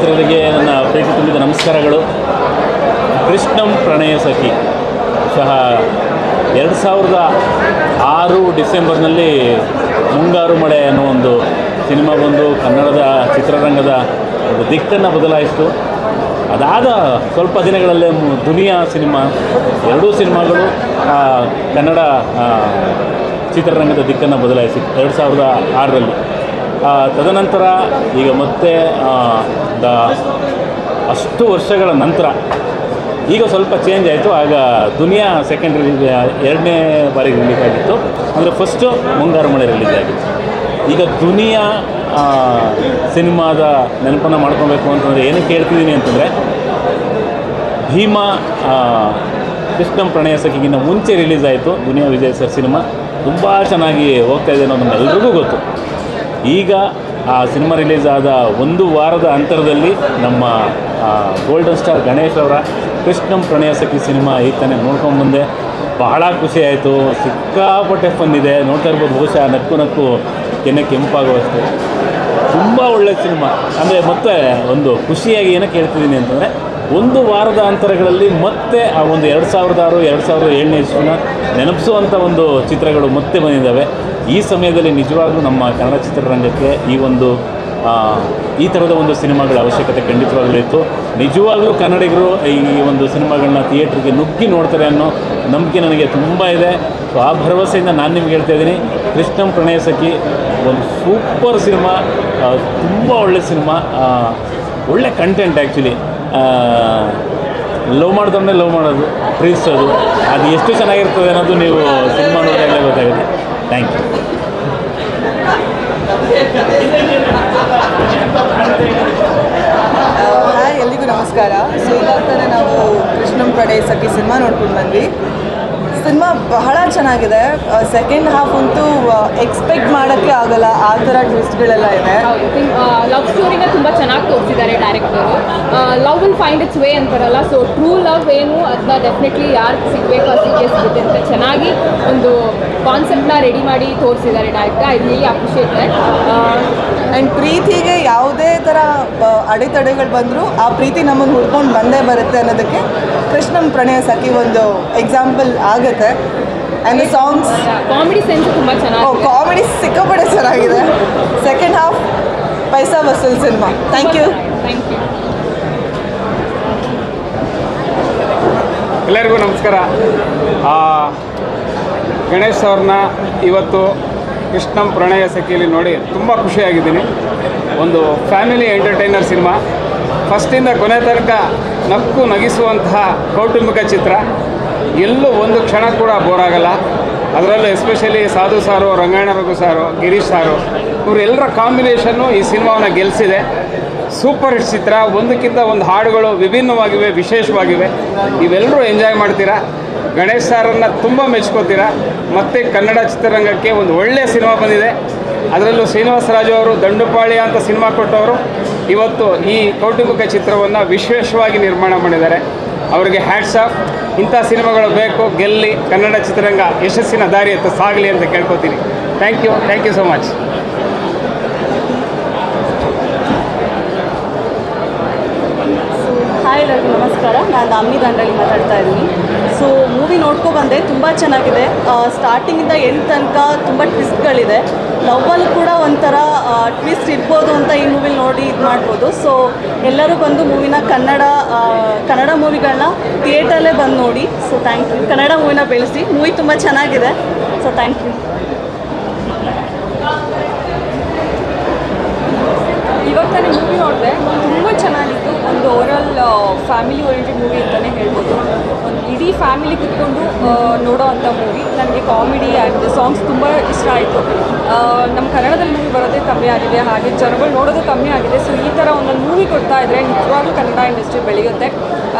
ಮಿತ್ರರಿಗೆ ನನ್ನ ಪ್ರೀತಿ ತುಂಬಿದ ನಮಸ್ಕಾರಗಳು. ಕೃಷ್ಣಂ ಪ್ರಣಯ ಸಖಿ ಸಹ 2006 ಡಿಸೆಂಬರ್ನಲ್ಲಿ ಮುಂಗಾರು ಮಳೆ ಅನ್ನೋ ಒಂದು ಸಿನಿಮಾ ಬಂದು ಕನ್ನಡದ ಚಿತ್ರರಂಗದ ಒಂದು ದಿಕ್ಕನ್ನು ಬದಲಾಯಿಸಿತು. ಅದಾದ ಸ್ವಲ್ಪ ದಿನಗಳಲ್ಲೇ ದುನಿಯಾ ಸಿನಿಮಾ, ಎರಡೂ ಸಿನಿಮಾಗಳು ಕನ್ನಡ ಚಿತ್ರರಂಗದ ದಿಕ್ಕನ್ನು ಬದಲಾಯಿಸಿತು 2006ರಲ್ಲಿ. ತದನಂತರ ಈಗ ಮತ್ತೆ ಅಷ್ಟು ವರ್ಷಗಳ ನಂತರ ಈಗ ಸ್ವಲ್ಪ ಚೇಂಜ್ ಆಯಿತು. ಆಗ ದುನಿಯಾ ಸೆಕೆಂಡ್ ರಿಲೀಸ್, ಎರಡನೇ ಬಾರಿಗೆ ರಿಲೀಸ್ ಆಗಿತ್ತು. ಅಂದರೆ ಫಸ್ಟು ಮುಂಗಾರು ಮಳೆ ರಿಲೀಸ್ ಆಗಿತ್ತು. ಈಗ ದುನಿಯಾ ಸಿನಿಮಾದ ನೆನಪನ್ನು ಮಾಡ್ಕೊಬೇಕು ಅಂತಂದರೆ ಏನಕ್ಕೆ ಹೇಳ್ತಿದ್ದೀನಿ ಅಂತಂದರೆ, ಭೀಮಾ ಕೃಷ್ಣಂ ಪ್ರಣಯ ಸಖಿಗಿಂತ ಮುಂಚೆ ರಿಲೀಸ್ ಆಯಿತು ದುನಿಯಾ ವಿಜಯ್ ಸರ್ ಸಿನಿಮಾ. ತುಂಬ ಚೆನ್ನಾಗಿ ಹೋಗ್ತಾಯಿದೆ ಅನ್ನೋದು ನಮ್ಮೆಲ್ರಿಗೂ ಗೊತ್ತು. ಈಗ ಆ ಸಿನಿಮಾ ರಿಲೀಸ್ ಆದ ಒಂದು ವಾರದ ಅಂತರದಲ್ಲಿ ನಮ್ಮ ಗೋಲ್ಡನ್ ಸ್ಟಾರ್ ಗಣೇಶ್ ಅವರ ಕೃಷ್ಣಂ ಪ್ರಣಯ ಸಖಿ ಸಿನಿಮಾ ಈಗ ತಾನೇ ನೋಡ್ಕೊಂಡ್ಬಂದೆ. ಬಹಳ ಖುಷಿ ಆಯಿತು. ಸಿಕ್ಕಾಪಟ್ಟೆ ಫನ್ ಇದೆ, ನೋಡ್ತಾ ಇರ್ಬೋದು. ಬಹುಶಃ ನಕ್ಕು ಕೆನ್ನೆ ಕೆಂಪಾಗುವಷ್ಟು ತುಂಬ ಒಳ್ಳೆಯ ಸಿನಿಮಾ. ಅಂದರೆ ಮತ್ತೆ ಒಂದು ಖುಷಿಯಾಗಿ ಏನಕ್ಕೆ ಹೇಳ್ತಿದ್ದೀನಿ ಅಂತಂದರೆ, ಒಂದು ವಾರದ ಅಂತರಗಳಲ್ಲಿ ಮತ್ತೆ ಆ ಒಂದು 2006, 2007ನೇ ಇಸ್ವಿನ ನೆನಪಿಸುವಂಥ ಒಂದು ಚಿತ್ರಗಳು ಮತ್ತೆ ಬಂದಿದ್ದಾವೆ. ಈ ಸಮಯದಲ್ಲಿ ನಿಜವಾಗ್ಲೂ ನಮ್ಮ ಕನ್ನಡ ಚಿತ್ರರಂಗಕ್ಕೆ ಈ ಥರದ ಒಂದು ಸಿನಿಮಾಗಳ ಅವಶ್ಯಕತೆ ಖಂಡಿತವಾಗ್ಲೂ ಇತ್ತು. ನಿಜವಾಗ್ಲೂ ಕನ್ನಡಿಗರು ಈ ಒಂದು ಸಿನಿಮಾಗಳನ್ನ ಥಿಯೇಟ್ರಿಗೆ ನುಗ್ಗಿ ನೋಡ್ತಾರೆ ಅನ್ನೋ ನಂಬಿಕೆ ನನಗೆ ತುಂಬ ಇದೆ. ಸೊ ಆ ಭರವಸೆಯಿಂದ ನಾನು ನಿಮ್ಗೆ ಹೇಳ್ತಾ ಇದ್ದೀನಿ, ಕೃಷ್ಣಂ ಪ್ರಣಯ ಸಖಿ ಒಂದು ಸೂಪರ್ ಸಿನಿಮಾ, ತುಂಬ ಒಳ್ಳೆ ಸಿನಿಮಾ, ಒಳ್ಳೆ ಕಂಟೆಂಟ್. ಆ್ಯಕ್ಚುಲಿ ಲವ್ ಮಾಡಿದವನ್ನೇ ಲವ್ ಮಾಡೋದು, ಪ್ರೀತಿಸೋದು, ಅದು ಎಷ್ಟು ಚೆನ್ನಾಗಿರ್ತದೆ ಅನ್ನೋದು ನೀವು ಸಿನಿಮಾ ನೋಡಿದಾಗಲೇ ಗೊತ್ತಾಗುತ್ತೆ. Thank you. ಹಾಯ್, ಎಲ್ರಿಗೂ ನಮಸ್ಕಾರ. ಸೊ ಇವಾಗ ತಾನೇ ನಾವು ಕೃಷ್ಣಂ ಪ್ರಣಯ ಸಖಿ ಸಿನಿಮಾ ನೋಡ್ಕೊಂಡು ಬಂದ್ವಿ. ಸಿನಿಮಾ ಬಹಳ ಚೆನ್ನಾಗಿದೆ. ಸೆಕೆಂಡ್ ಹಾಫ್ ಅಂತೂ ಎಕ್ಸ್ಪೆಕ್ಟ್ ಮಾಡೋಕ್ಕೆ ಆಗಲ್ಲ, ಆ ಥರ ಟ್ವಿಸ್ಟ್ಗಳೆಲ್ಲ ಇದೆ. ಲವ್ ಸ್ಟೋರಿನ ತುಂಬ ಚೆನ್ನಾಗಿ ತೋರಿಸಿದ್ದಾರೆ director. Love will find it's way ಅಂತಾರಲ್ಲ, ಸೊ ಟ್ರೂ ಲವ್ ಏನು ಅದನ್ನ ಡೆಫಿನೆಟ್ಲಿ ಯಾರು ಸಿಗಬೇಕು ಅದಕ್ಕೆ ಸಿಗುತ್ತೆ ಅಂತ ಚೆನ್ನಾಗಿ ಒಂದು ಕಾನ್ಸೆಪ್ಟ್ನ ರೆಡಿ ಮಾಡಿ ತೋರಿಸಿದ್ದಾರೆ director. I really appreciate that. And ಪ್ರೀತಿಗೆ ಯಾವುದೇ ಥರ ಅಡೆತಡೆಗಳು ಬಂದರೂ ಆ ಪ್ರೀತಿ ನಮ್ಮನ್ನು ಹುಡ್ಕೊಂಡು ಬಂದೇ ಬರುತ್ತೆ ಅನ್ನೋದಕ್ಕೆ ಕೃಷ್ಣಂ ಪ್ರಣಯ ಸಖಿ ಒಂದು ಎಕ್ಸಾಂಪಲ್ ಆಗುತ್ತೆ. ಆ್ಯಂಡ್ ಸಾಂಗ್ಸ್, ಕಾಮಿಡಿ ಸೆನ್ಸ್ ತುಂಬ ಚೆನ್ನಾಗಿ, ಕಾಮಿಡಿ ಸಿಕ್ಕಾಪಟ್ಟೆ ಚೆನ್ನಾಗಿದೆ. Second half paisa vasool cinema. Thank you. Thank you. ಎಲ್ಲರಿಗೂ ನಮಸ್ಕಾರ. ಗಣೇಶ್ ಅವ್ರನ್ನ ಇವತ್ತು ಕೃಷ್ಣಂ ಪ್ರಣಯ ಸಖಿಯಲ್ಲಿ ನೋಡಿ ತುಂಬ ಖುಷಿಯಾಗಿದ್ದೀನಿ. ಒಂದು ಫ್ಯಾಮಿಲಿ ಎಂಟರ್ಟೈನರ್ ಸಿನಿಮಾ, ಫಸ್ಟಿಂದ ಕೊನೆ ತನಕ ನಕ್ಕು ನಗಿಸುವಂತಹ ಕೌಟುಂಬಿಕ ಚಿತ್ರ. ಎಲ್ಲೂ ಒಂದು ಕ್ಷಣ ಕೂಡ ಬೋರ್ ಆಗಲ್ಲ. ಅದರಲ್ಲೂ ಎಸ್ಪೆಷಲಿ ಸಾಧು ಸಾರು, ರಂಗಾಯಣ ರಘು ಸಾರು, ಗಿರೀಶ್ ಸಾರು, ಇವರೆಲ್ಲರ ಕಾಂಬಿನೇಷನ್ನು ಈ ಸಿನಿಮಾವನ್ನು ಗೆಲ್ಲಿಸಿದೆ. ಸೂಪರ್ ಹಿಟ್ ಚಿತ್ರ. ಒಂದಕ್ಕಿಂತ ಒಂದು ಹಾಡುಗಳು ವಿಭಿನ್ನವಾಗಿವೆ, ವಿಶೇಷವಾಗಿವೆ. ಇವೆಲ್ಲರೂ ಎಂಜಾಯ್ ಮಾಡ್ತೀರಾ. ಗಣೇಶ್ ಸಾರನ್ನು ತುಂಬ ಮೆಚ್ಕೋತೀರಾ. ಮತ್ತು ಕನ್ನಡ ಚಿತ್ರರಂಗಕ್ಕೆ ಒಂದು ಒಳ್ಳೆಯ ಸಿನಿಮಾ ಬಂದಿದೆ. ಅದರಲ್ಲೂ ಶ್ರೀನಿವಾಸ ರಾಜು ಅವರು ದಂಡುಪಾಳ್ಯ ಅಂತ ಸಿನಿಮಾ ಕೊಟ್ಟವರು ಇವತ್ತು ಈ ಕೌಟುಂಬಿಕ ಚಿತ್ರವನ್ನು ವಿಶೇಷವಾಗಿ ನಿರ್ಮಾಣ ಮಾಡಿದ್ದಾರೆ. ಅವರಿಗೆ ಹ್ಯಾಟ್ಸ್ ಆಫ್. ಇಂಥ ಸಿನಿಮಾಗಳು ಬೇಕು, ಗೆಲ್ಲಿ, ಕನ್ನಡ ಚಿತ್ರರಂಗ ಯಶಸ್ಸಿನ ದಾರಿಯತ್ತ ಸಾಗಲಿ ಅಂತ ಕೇಳ್ಕೊತೀನಿ. Thank you so much. Hi ಎಲ್ಲರಿಗೂ ನಮಸ್ಕಾರ. ನಾನು ದಾಮಿನಿ ದಂಡಳಿ ಮಾತಾಡ್ತಾ ಇದ್ದೀನಿ. ಸೊ ಮೂವಿ ನೋಡ್ಕೊಬಂದೆ, ತುಂಬ ಚೆನ್ನಾಗಿದೆ. ಸ್ಟಾರ್ಟಿಂಗಿಂದ ಎಂಡ್ ತನಕ ತುಂಬ ಟ್ವಿಸ್ಟ್ಗಳಿದೆ. ಲವ್ವಲ್ಲೂ ಕೂಡ ಒಂಥರ ಟ್ವಿಸ್ಟ್ ಇರ್ಬೋದು ಅಂತ ಈ ಮೂವಿಲಿ ನೋಡಿ ಇದು ಮಾಡ್ಬೋದು. ಸೊ ಎಲ್ಲರೂ ಬಂದು ಮೂವಿನ ಕನ್ನಡ ಮೂವಿಗಳನ್ನ ಥಿಯೇಟರಲ್ಲೇ ಬಂದು ನೋಡಿ. So thank you. ಕನ್ನಡ ಮೂವಿನ ಬೆಳೆಸಿ. ಮೂವಿ ತುಂಬ ಚೆನ್ನಾಗಿದೆ. So thank you. ಇವಾಗ ತಾನೇ ಮೂವಿ ನೋಡಿದೆ, ತುಂಬ ಚೆನ್ನಾಗಿತ್ತು. ಒಂದು ಓವರಾಲ್ ಫ್ಯಾಮಿಲಿ ಓರಿಯೆಂಟೆಡ್ ಮೂವಿ ಅಂತಲೇ ಹೇಳ್ಬೋದು. ಒಂದು ಇಡೀ ಫ್ಯಾಮಿಲಿ ಕುತ್ಕೊಂಡು ನೋಡೋ ಅಂಥ ಮೂವಿ. ನನಗೆ ಕಾಮಿಡಿ ಆ್ಯಂಡ್ ಸಾಂಗ್ಸ್ ತುಂಬ ಇಷ್ಟ ಆಯಿತು. ನಮ್ಮ ಕನ್ನಡದಲ್ಲಿ ಮೂವಿ ಬರೋದೇ ಕಮ್ಮಿ ಆಗಿದೆ, ಹಾಗೆ ಜನಗಳು ನೋಡೋದು ಕಮ್ಮಿ ಆಗಿದೆ. ಸೊ ಈ ಥರ ಒಂದೊಂದು ಮೂವಿ ಕೊಡ್ತಾ ಇದ್ದರೆ ನಿಜವಾಗ್ಲೂ ಕನ್ನಡ ಇಂಡಸ್ಟ್ರಿ ಬೆಳೆಯುತ್ತೆ.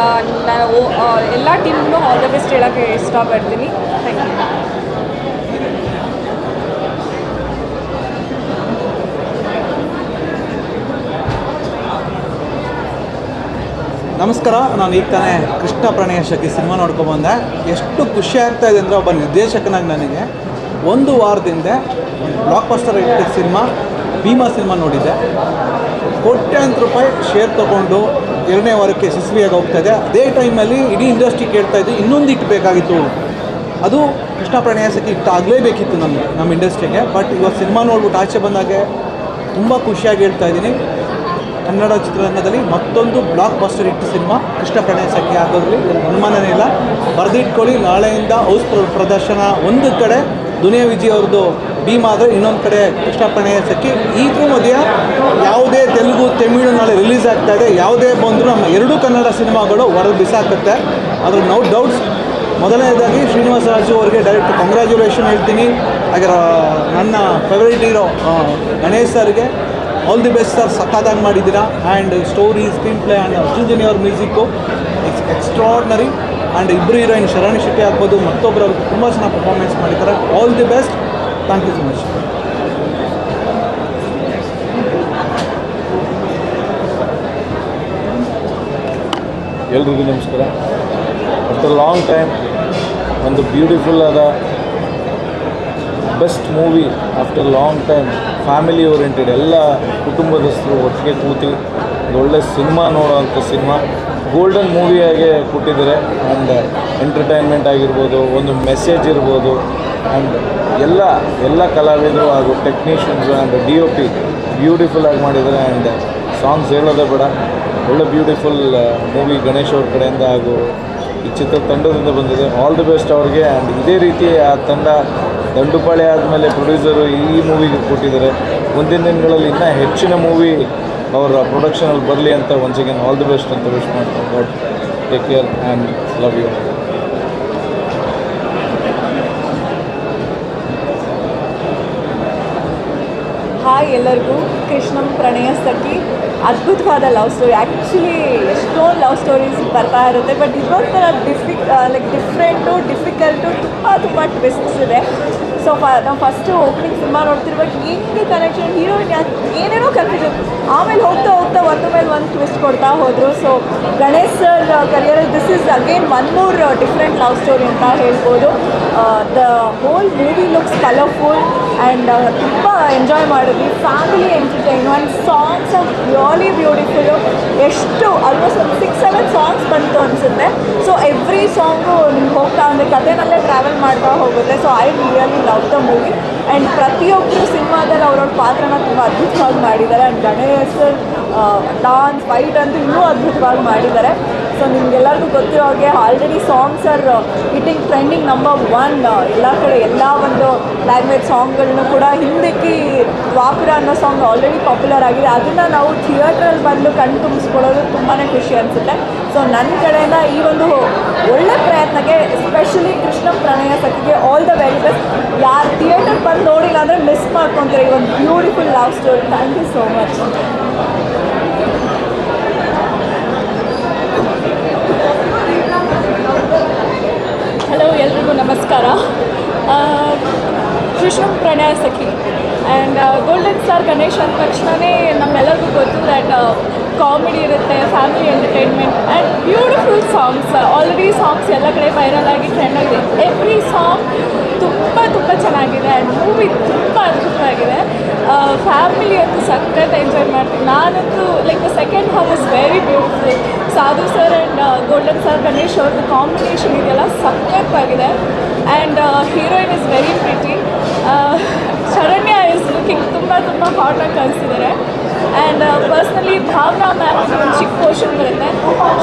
ನಾನು ಎಲ್ಲ ಟೀಮ್ಗೂ ಆಲ್ ದ ಬೆಸ್ಟ್ ಹೇಳೋಕ್ಕೆ ಇಷ್ಟಪಡ್ತೀನಿ. Thank you. ನಮಸ್ಕಾರ. ನಾನು ಈಗ ತಾನೇ ಕೃಷ್ಣ ಪ್ರಣಯ ಸಖಿ ಸಿನಿಮಾ ನೋಡ್ಕೊಬಂದೆ. ಎಷ್ಟು ಖುಷಿ ಆಗ್ತಾ ಇದೆ ಅಂದರೆ, ಒಬ್ಬ ನಿರ್ದೇಶಕನಾಗಿ ನನಗೆ ಒಂದು ವಾರದಿಂದ blockbuster cinema Bheema cinema ನೋಡಿದ್ದೆ. ಕೋಟ್ಯಾಂತರ ರೂಪಾಯಿ ಶೇರ್ ತೊಗೊಂಡು 2ನೇ ವಾರಕ್ಕೆ ಯಶಸ್ವಿಯಾಗಿ ಹೋಗ್ತಾ ಇದೆ. ಅದೇ ಟೈಮಲ್ಲಿ ಇಡೀ ಇಂಡಸ್ಟ್ರಿ ಕೇಳ್ತಾ ಇದ್ದು ಇನ್ನೊಂದು ಹಿಟ್ ಬೇಕಾಗಿತ್ತು, ಅದು ಕೃಷ್ಣ ಪ್ರಣಯ ಸಖಿ ಹಿಟ್ ಆಗಲೇಬೇಕಿತ್ತು ನಮ್ಮ ಇಂಡಸ್ಟ್ರಿಗೆ. ಬಟ್ ಇವತ್ತು ಸಿನಿಮಾ ನೋಡ್ಬಿಟ್ಟು ಆಚೆ ಬಂದಾಗೆ ತುಂಬ ಖುಷಿಯಾಗಿ ಹೇಳ್ತಾ ಇದ್ದೀನಿ, ಕನ್ನಡ ಚಿತ್ರರಂಗದಲ್ಲಿ ಮತ್ತೊಂದು blockbuster hit cinema Krishna Pranaya Sakhi ಆಗೋದ್ರಲ್ಲಿ ಅನುಮಾನನೇ ಇಲ್ಲ. ಬರೆದಿಟ್ಕೊಳ್ಳಿ, ನಾಳೆಯಿಂದ ಹೌಸ್ ಪ್ರದರ್ಶನ ಒಂದು ಕಡೆ ದುನಿಯಾ ವಿಜಯ್ ಅವ್ರದ್ದು ಭೀಮ್ ಆದರೆ ಇನ್ನೊಂದು ಕಡೆ ಕೃಷ್ಣ ಪ್ರಣಯ ಸಖಿ. ಈಗೂ ಮಧ್ಯ ಯಾವುದೇ ತೆಲುಗು ತಮಿಳು ನಾಳೆ ರಿಲೀಸ್ ಆಗ್ತಾ ಇದೆ, ಯಾವುದೇ ಬಂದರೂ ನಮ್ಮ ಎರಡೂ ಕನ್ನಡ ಸಿನಿಮಾಗಳು ಹೊರಗೆ ಬಿಸಾಕುತ್ತೆ, ಅದ್ರ ನೋ ಡೌಟ್ಸ್. ಮೊದಲನೇದಾಗಿ ಶ್ರೀನಿವಾಸ ರಾಜು ಅವರಿಗೆ ಡೈರೆಕ್ಟ್ ಕಂಗ್ರ್ಯಾಚುಲೇಷನ್ ಹೇಳ್ತೀನಿ. ಹಾಗೆ ನನ್ನ ಫೇವ್ರೇಟ್ ಹೀರೋ ಗಣೇಶ್ ಸರ್ಗೆ ಆಲ್ ದಿ ಬೆಸ್ಟ್ ಸರ್, ಸಖತ್ತಾಗಿ ಮಾಡಿದ್ದೀರಾ. And story, screenplay and Arjun Janya ಅವ್ರ ಮ್ಯೂಸಿಕ್ಕು ಎಕ್ಸ್ಟ್ರಾರ್ಡ್ನರಿ. ಆ್ಯಂಡ್ ಇಬ್ಬರು ಹೀರೋಯಿನ್ ಶರಣ್ ಶೆಟ್ಟಿ ಆಗ್ಬೋದು, ಮತ್ತೊಬ್ಬರು ತುಂಬ ಚೆನ್ನಾಗಿ ಪರ್ಫಾರ್ಮೆನ್ಸ್ ಮಾಡಿದ್ದಾರೆ. All the best, thank you so much. ಎಲ್ರಿಗೂ ನಮಸ್ಕಾರ. ಆಫ್ಟರ್ ಲಾಂಗ್ ಟೈಮ್ ಒಂದು ಬ್ಯೂಟಿಫುಲ್ ಆದ best movie, after long time family oriented, ಎಲ್ಲ ಕುಟುಂಬದಸ್ಥರು ಒಟ್ಟಿಗೆ ಕೂತಿ ಒಂದು ಒಳ್ಳೆ ಸಿನಿಮಾ ನೋಡೋವಂಥ ಸಿನಿಮಾ ಗೋಲ್ಡನ್ ಮೂವಿಯಾಗೆ ಕೊಟ್ಟಿದ್ದಾರೆ. ಆ್ಯಂಡ್ ಎಂಟರ್ಟೈನ್ಮೆಂಟ್ ಆಗಿರ್ಬೋದು, ಒಂದು ಮೆಸೇಜ್ ಇರ್ಬೋದು, ಆ್ಯಂಡ್ ಎಲ್ಲ ಕಲಾವಿದರು ಹಾಗೂ ಟೆಕ್ನಿಷಿಯನ್ಸು ಆ್ಯಂಡ್ DOP ಬ್ಯೂಟಿಫುಲ್ಲಾಗಿ ಮಾಡಿದ್ದಾರೆ. ಆ್ಯಂಡ್ ಸಾಂಗ್ಸ್ ಹೇಳೋದೇ ಬೇಡ, ಒಳ್ಳೆ ಬ್ಯೂಟಿಫುಲ್ ಮೂವಿ ಗಣೇಶ್ ಅವ್ರ ಕಡೆಯಿಂದ ಹಾಗೂ ಈ ಚಿತ್ರ ತಂಡದಿಂದ ಬಂದಿದೆ. ಆಲ್ ದಿ ಬೆಸ್ಟ್ ಅವ್ರಿಗೆ. ಆ್ಯಂಡ್ ಇದೇ ರೀತಿ ಆ ತಂಡ ದಂಡುಪಾಳೆ ಆದಮೇಲೆ ಪ್ರೊಡ್ಯೂಸರು ಈ ಮೂವಿಗೆ ಕೊಟ್ಟಿದ್ದಾರೆ. ಮುಂದಿನ ದಿನಗಳಲ್ಲಿ ಇನ್ನೂ ಹೆಚ್ಚಿನ ಮೂವಿ ಅವರ ಪ್ರೊಡಕ್ಷನಲ್ಲಿ ಬರಲಿ ಅಂತ once again all the best ಅಂತ ವಿಶ್ ಮಾಡ್ತೀನಿ. But take care and love you. Hi ಎಲ್ಲರಿಗೂ. ಕೃಷ್ಣಂ ಪ್ರಣಯ ಸಖಿ ಅದ್ಭುತವಾದ ಲವ್ ಸ್ಟೋರಿ. ಆ್ಯಕ್ಚುಲಿ ಎಷ್ಟೊಂದು ಲವ್ ಸ್ಟೋರೀಸ್ ಬರ್ತಾ ಇರುತ್ತೆ, ಬಟ್ ಇದೊಂಥರ ಡಿಫ್ರೆಂಟು, ಡಿಫಿಕಲ್ಟು, ತುಂಬ ಟ್ವಿಸ್ಟ್ಸ್ ಇದೆ. ಸೊ ನಾವು ಫಸ್ಟು ಓಪನಿಂಗ್ ಸಿನಿಮಾ ನೋಡ್ತಿರ್ಬೇಕು, ಹೆಂಗೆ ಕನೆಕ್ಷನ್, ಹೀರೋಯಿನ್ ಏನೇನೋ ಕನ್ಫ್ಯೂಷನ್, ಆಮೇಲೆ ಹೋಗ್ತಾ ಒಂದು ಮೇಲೆ ಒಂದು ಟ್ವಿಸ್ಟ್ ಕೊಡ್ತಾ ಹೋದರು. ಸೊ ಗಣೇಶ್ ಸರ್ ಕರಿಯರಲ್ಲಿ this is again one more different love story ಅಂತ ಹೇಳ್ಬೋದು. The whole movie looks colourful and ತುಂಬ ಎಂಜಾಯ್ ಮಾಡಿದ್ವಿ. Family entertainment, songs are really beautiful. ಎಷ್ಟು ಆಲ್ಮೋಸ್ಟ್ ಒಂದು 6-7 ಸಾಂಗ್ಸ್ ಬಂತು ಅನಿಸುತ್ತೆ. ಸೊ ಎವ್ರಿ ಸಾಂಗು ನಿಮ್ಗೆ ಹೋಗ್ತಾ ಅಂದರೆ ಕಥೆನಲ್ಲೇ ಟ್ರಾವೆಲ್ ಮಾಡ್ತಾ ಹೋಗುತ್ತೆ. So I really love the movie. And ಪ್ರತಿಯೊಬ್ಬರು ಸಿನಿಮಾದಲ್ಲಿ ಅವ್ರವ್ರ ಪಾತ್ರನ ತುಂಬ ಅದ್ಭುತವಾಗಿ ಮಾಡಿದ್ದಾರೆ. ಆ್ಯಂಡ್ ಗಣೇಶ್ ಡಾನ್ಸ್, ಫೈಟ್ ಅಂತೂ ಇನ್ನೂ ಅದ್ಭುತವಾಗಿ ಮಾಡಿದ್ದಾರೆ. ಸೊ ನಿಮಗೆಲ್ಲರಿಗೂ ಗೊತ್ತಿರೋ ಹಾಗೆ already songs R hitting, trending number 1 ಎಲ್ಲ ಕಡೆ. ಎಲ್ಲ ಒಂದು ಲ್ಯಾಂಗ್ವೇಜ್ ಸಾಂಗ್ಗಳನ್ನು ಕೂಡ ಹಿಂದಕ್ಕೆ ದ್ವಾಪುರ ಅನ್ನೋ ಸಾಂಗ್ ಆಲ್ರೆಡಿ ಪಾಪ್ಯುಲರ್ ಆಗಿದೆ. ಅದನ್ನು ನಾವು ಥಿಯೇಟ್ರಲ್ಲಿ ಬಂದು ಕಣ್ಣು ತುಂಬಿಸ್ಕೊಳ್ಳೋದು ತುಂಬಾ ಖುಷಿ ಅನಿಸುತ್ತೆ. ಸೊ ನನ್ನ ಕಡೆಯಿಂದ ಈ ಒಂದು ಒಳ್ಳೆ ಪ್ರಯತ್ನಕ್ಕೆ, ಎಸ್ಪೆಷಲಿ ಕೃಷ್ಣ ಪ್ರಣಯ ಸಖಿಗೆ ಆಲ್ ದ ವೆರಿ ಬೆಸ್ಟ್. ಯಾರು ಥಿಯೇಟರ್ ಬಂದು ನೋಡಿಲ್ಲ ಅಂದರೆ ಮಿಸ್ ಮಾಡ್ಕೊತಾರೆ ಈ ಒಂದು beautiful love story. Thank you so much. Hello, ಎಲ್ರಿಗೂ ನಮಸ್ಕಾರ. Krishna Pranaya Sakhi and golden star Ganesh ಅಂದ ತಕ್ಷಣವೇ ನಮ್ಮೆಲ್ಲರಿಗೂ ಗೊತ್ತು ದ್ಯಾಟ್ ಕಾಮಿಡಿ ಇರುತ್ತೆ, family entertainment and beautiful songs. Already songs ಎಲ್ಲ ಕಡೆ ವೈರಲ್ ಆಗಿ ಟ್ರೆಂಡ್ ಆಗಿದೆ. ಎವ್ರಿ ಸಾಂಗ್ ತುಂಬ ಚೆನ್ನಾಗಿದೆ ಆ್ಯಂಡ್ ಮೂವಿ ತುಂಬ ಅದ್ಭುತವಾಗಿದೆ. ಫ್ಯಾಮಿಲಿ ಅಂತೂ ಸಖತ್ ಎಂಜಾಯ್ ಮಾಡ್ತೀನಿ ನಾನಂತೂ. Like the second half is very beautiful. Sadhu sir and golden star Ganesh ಅವ್ರದ್ದು ಕಾಂಬಿನೇಷನ್ ಇದೆಲ್ಲ ಸಖತ್ತಾಗಿದೆ. And heroine is very pretty. Sharanya is looking ತುಂಬ ಹಾಟಾಗಿ ಕಳಿಸಿದ್ದಾರೆ. ಆ್ಯಂಡ್ ಪರ್ಸ್ನಲಿ ಭಾವನಾ ಮ್ಯಾಮ್ ಒಂದು ಚಿಕ್ಕ ಪೋರ್ಷನ್ ಬರುತ್ತೆ.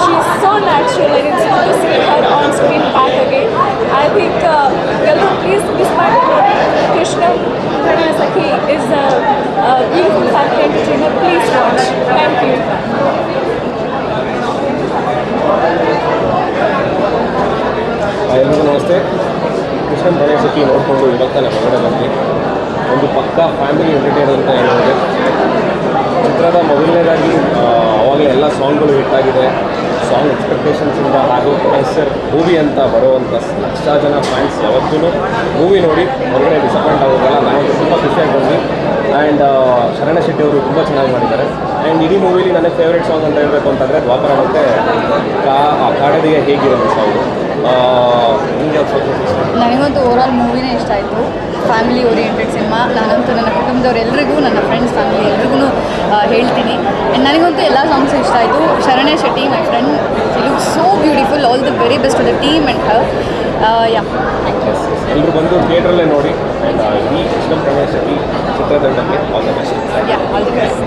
She is so natural and it's good to see her on screen back again. I think ಎಲ್ಲರೂ ಪ್ಲೀಸ್ ಮಿಸ್ ಮಾಡಿ ನೋಡಿ. Krishna Pranaya Sakhi is beautiful family entertainer. Please watch. Thank you. ಎಲ್ರಿಗೂ ನಮಸ್ತೆ. ಕೃಷ್ಣ ಪ್ರಣಯ ಸಖಿ ನೋಡಿಕೊಂಡು ಇವತ್ತಾನೆ ಹೊರಗಡೆ ಬಂದು ಒಂದು ಪಕ್ಕಾ ಫ್ಯಾಮಿಲಿ ಎಂಟರ್ಟೈನರ್ ಅಂತ ಹೇಳ್ಬೋದು. ಚಿತ್ರದ ಮೊದಲನೇದಾಗಿ ಅವಾಗಲೇ ಎಲ್ಲ ಸಾಂಗ್ಗಳು ಹಿಟ್ಟಾಗಿದೆ. ಸಾಂಗ್ ಎಕ್ಸ್ಪೆಕ್ಟೇಷನ್ಸಿಂದ ಹಾಗೂ ಸರ್ ಮೂವಿ ಅಂತ ಬರುವಂಥ ಲಕ್ಷ ಜನ ಫ್ಯಾನ್ಸ್ ಯಾವತ್ತೂ ಮೂವಿ ನೋಡಿ ಹೊರಗಡೆ ಡಿಸಪಾಯಿಂಟ್ ಆಗೋದಲ್ಲ. ನಾವು ತುಂಬ ಖುಷಿಯಾಗಿ ಬಂದ್ವಿ. ಆ್ಯಂಡ್ ಶರಣ ಶೆಟ್ಟಿ ಅವರು ತುಂಬ ಚೆನ್ನಾಗಿ ಮಾಡಿದ್ದಾರೆ. ಆ್ಯಂಡ್ ಇಡೀ ಮೂವಿಲಿ ನನ್ನ ಫೇವ್ರೇಟ್ ಸಾಂಗ್ ಅಂತ ಹೇಳಬೇಕು ಅಂತಂದರೆ ದ್ವಾಪರ ಮತ್ತು ಕಾಡದಿಗೆ ಹೇಗಿರುತ್ತೆ ಸಾಂಗು. ನಿಮಗೆ ಯಾವ್ದು ಸ್ವಲ್ಪ ಇಷ್ಟ? ನನಗಂತೂ ಓವರಾಲ್ ಮೂವಿನೇ ಇಷ್ಟ ಆಯಿತು. Family oriented cinema. ನಾನಂತೂ ನನ್ನ ಕುಟುಂಬದವರೆಲ್ಲರಿಗೂ, ನನ್ನ ಫ್ರೆಂಡ್ಸ್ ಫ್ಯಾಮಿಲಿ ಎಲ್ರಿಗೂ ಹೇಳ್ತೀನಿ. ಆ್ಯಂಡ್ ನನಗಂತೂ ಎಲ್ಲ ಸಾಂಗ್ಸು ಇಷ್ಟ ಆಯಿತು. Sharanya Shetty, my friend, she look so beautiful. All the very best to the team and her. Yeah, thank you. ಎಲ್ಲರೂ ಬಂದು ಥಿಯೇಟ್ರಲ್ಲೇ ನೋಡಿ ಈ ಕೃಷ್ಣ ಪ್ರಣಯ ಸಖಿ ಚಿತ್ರತಂಡಕ್ಕೆ all the best. Yeah, all the best.